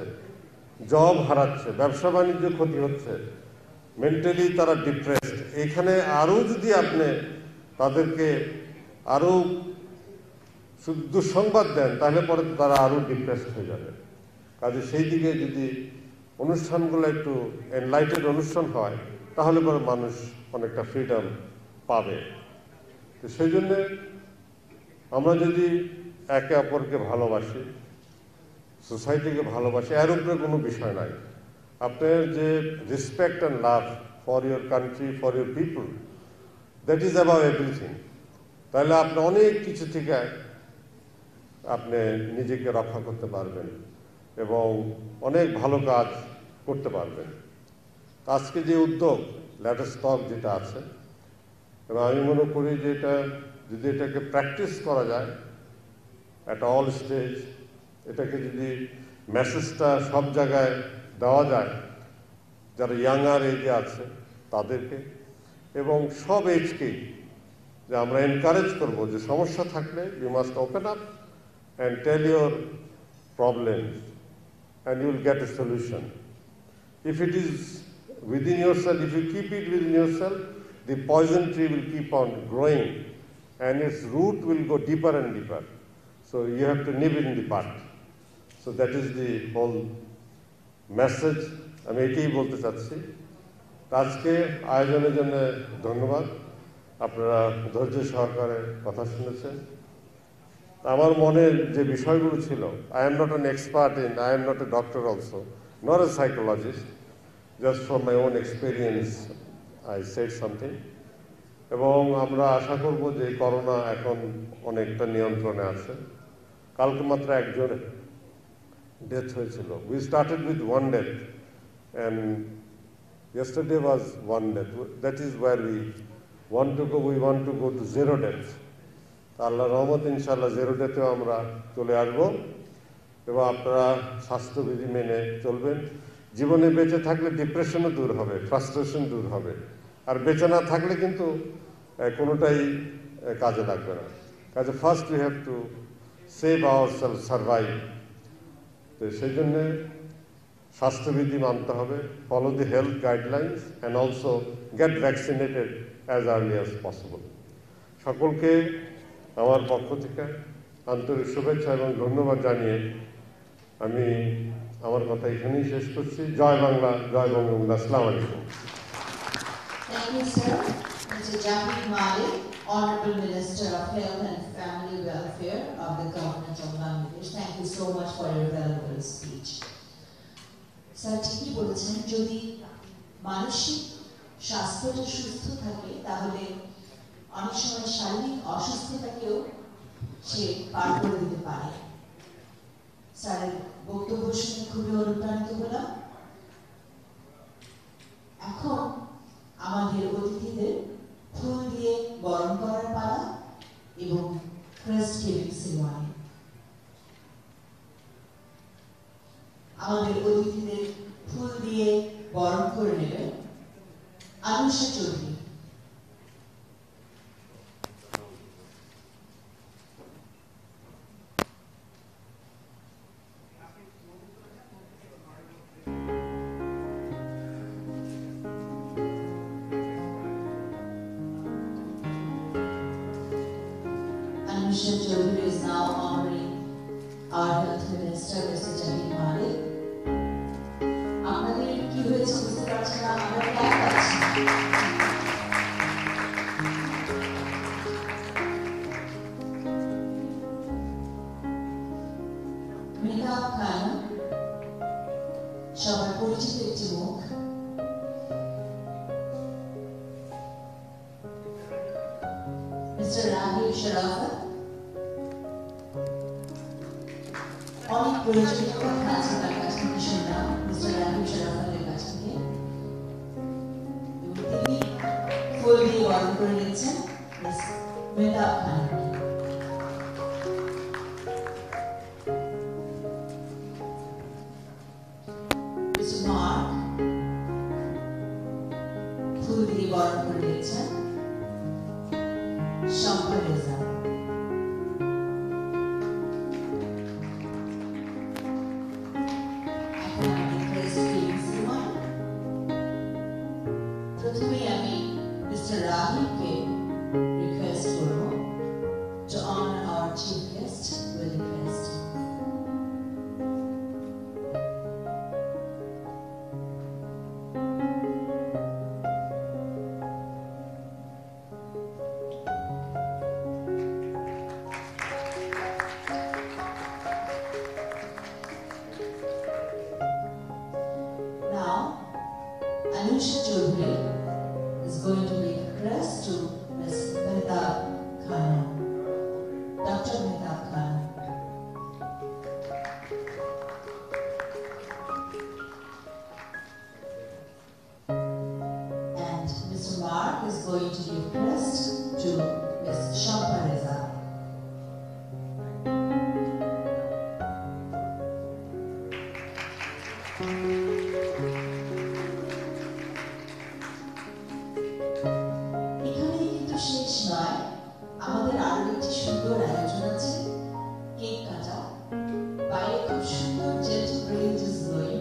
জব হারাচ্ছে, ব্যবসা বাণিজ্য ক্ষতি হচ্ছে, মেন্টালি তারা ডিপ্রেসড। এখানে আরও যদি আপনি তাদেরকে আরও দুঃসংবাদ দেন, তাহলে পরে তারা আরও ডিপ্রেসড হয়ে যাবে। কাজে সেই দিকে যদি অনুষ্ঠানগুলো একটু এনলাইটেড অনুষ্ঠান হয়, তাহলে পরে মানুষ অনেকটা ফ্রিডম পাবে। তো সেই জন্যে আমরা যদি একে অপরকে ভালোবাসি, সোসাইটিকে ভালোবাসি, এর উপরে কোনো বিষয় নাই। আপনার যে respect and love for your country, for your people, that is about everything. তাহলে আপনি অনেক কিছু থেকে আপনি নিজেকে রক্ষা করতে পারবেন এবং অনেক ভালো কাজ করতে পারবেন। আজকে যে উদ্যোগ লেটেস্ট টক যেটা আছে, এবং আমি মনে করি যে এটা যদি এটাকে প্র্যাকটিস করা যায় অ্যাট অল স্টেজ, এটাকে যদি মেসেজটা সব জায়গায় দেওয়া যায়, যারা ইয়াঙ্গার এজে আছে তাদেরকে এবং সব এজকেই, যে আমরা এনকারেজ করব যে সমস্যা থাকলে you must open up and tell your problems and you will get a solution. If it is within yourself, if you keep it within yourself, the poison tree will keep on growing and its root will go deeper and deeper. So you have to nip it in the bud. So that is the whole message আমি এটাই বলতে চাচ্ছি। আজকে আয়োজনের জন্য ধন্যবাদ, আপনারা ধৈর্য সহকারে কথা শুনেছেন। আমার মনের যে বিষয়গুলো ছিল, I am not an expert in, I am not a doctor also, nor a psychologist, just from my own experience I said something. এবং আমরা আশা করব যে করোনা এখন অনেকটা নিয়ন্ত্রণে আছে। কালকে মাত্র একজন ডেথ হয়েছিল। We started with one death and yesterday was one death. That is where we want to go to zero death. আল্লাহর রহমতে ইনশাআল্লাহ জিরো ডেথেও আমরা চলে আসব এবং আপনারা স্বাস্থ্যবিধি মেনে চলবেন। জীবনে বেঁচে থাকলে ডিপ্রেশনও দূর হবে, ফ্রাস্ট্রেশন দূর হবে, আর বেঁচে না থাকলে কিন্তু কোনোটাই কাজে লাগবে না। কাজে first we have to save our self, survive. তো সেই জন্যে স্বাস্থ্যবিধি মানতে হবে, follow the health guidelines and also get vaccinated as early as possible. সকলকে আমার পক্ষ থেকে আন্তরিক শুভেচ্ছা এবং ধন্যবাদ জানিয়ে আমি আমার কথা এখানেই শেষ করছি। জয় বাংলা, জয় বঙ্গবন্ধু। আসসালামু আলাইকুম। Thank you, sir. Mr. Jafar Malik, Honorable Minister of Health and Family Welfare of the Government of Bangladesh. Thank you so much for your valuable speech. Sir, ঠিকই বলেছেন, যদি মানসিক স্বাস্থ্যটা সুস্থ থাকে তাহলে অনেক সময় শারীরিক অসুস্থতাকেও সে পার করে দিতে পারে। স্যারের বক্তব্য শুনে খুবই অনুপ্রাণিত হলাম। এখন আমাদের অতিথিদের ফুল দিয়ে বরণ করার পালা এবং ক্রেস্ট গিভিং সেরিমনি। আমাদের অতিথিদের ফুল দিয়ে বরণ করে নেবেন Anusha Chowdhury. Anusha Chaudhary is now honoring our Health Minister, Mr. Jafar Malik. আপনাদের কি হয়েছে বুঝতে পারছেন না, আমরা ক্লাস পাচ্ছি। মেকআপ খান সবার পরিচিত একটি মুখ। মিস্টার রাহিব শরাফত, অনেক প্রয়োজনীয় কথা আছে তার কাছ থেকে শুনলাম, মিস্টার রাহিব শরাফতের কাছ থেকে, এবং তিনি ফুল দিয়ে বরণ করে নিচ্ছেন মিস মেহতাব খান। মিস্টার মার্ক ফুল দিয়ে বরণ করে নিচ্ছেন শম্পা রেজা। প্রথমেই আমি মিস্টার রাহিবকে রিকোয়েস্ট করব to honor our chief guest with a crest. Now, Anusha Chaudhary is going to make a crest to Ms. Mehtab Khanum, Dr. Mehtab Khanum. And Mr. Mark is going to give crest to Ms. Shampa Reza. এখানেই কিন্তু শেষ নয়, আমাদের আরো একটি সুন্দর আয়োজন আছে, কেক কাটা। বাইরে খুব সুন্দর জেন্টল ব্রিজ ইজ ব্লোয়িং।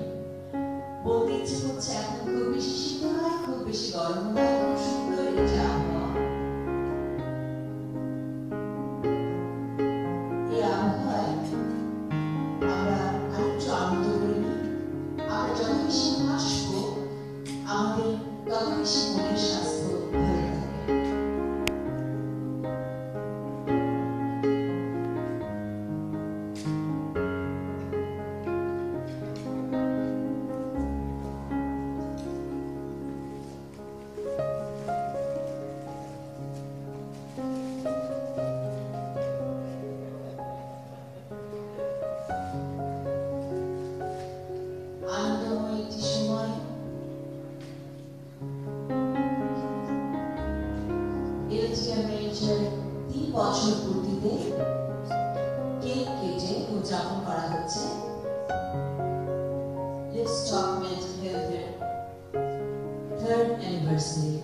বলতে ইচ্ছে করছে এখন খুব বেশি শীত নয়, খুব বেশি গরম নয়, খুব সুন্দর একটি আবহাওয়া। এই আবহাওয়ায় আমরা আরেকটু আনন্দ করে নিই। আমরা যত বেশি হাসবো আমাদের তত বেশি মনের স্বাস্থ্য ভালো থাকবে। আনন্দময় একটি সময়। এলজিএমএইচের 3 বছর পূর্তিতে কেক কেটে উদযাপন করা হচ্ছে লিভস্টক মেন্টাল হেলথের 3rd অ্যানিভার্সারি।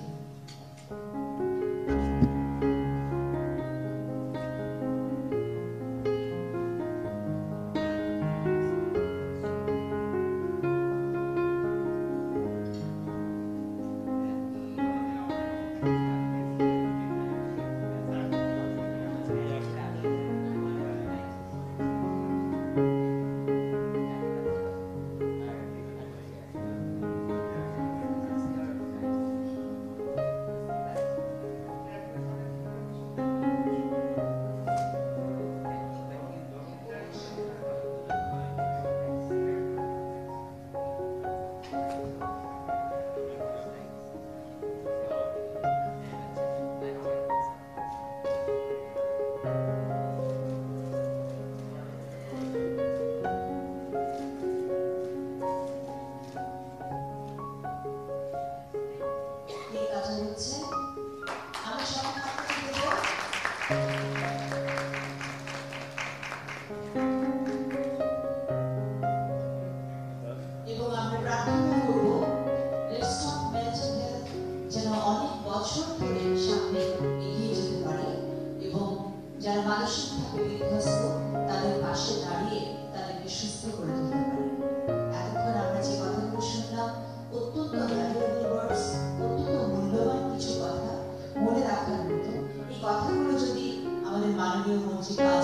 স্থানীয় মসজিদ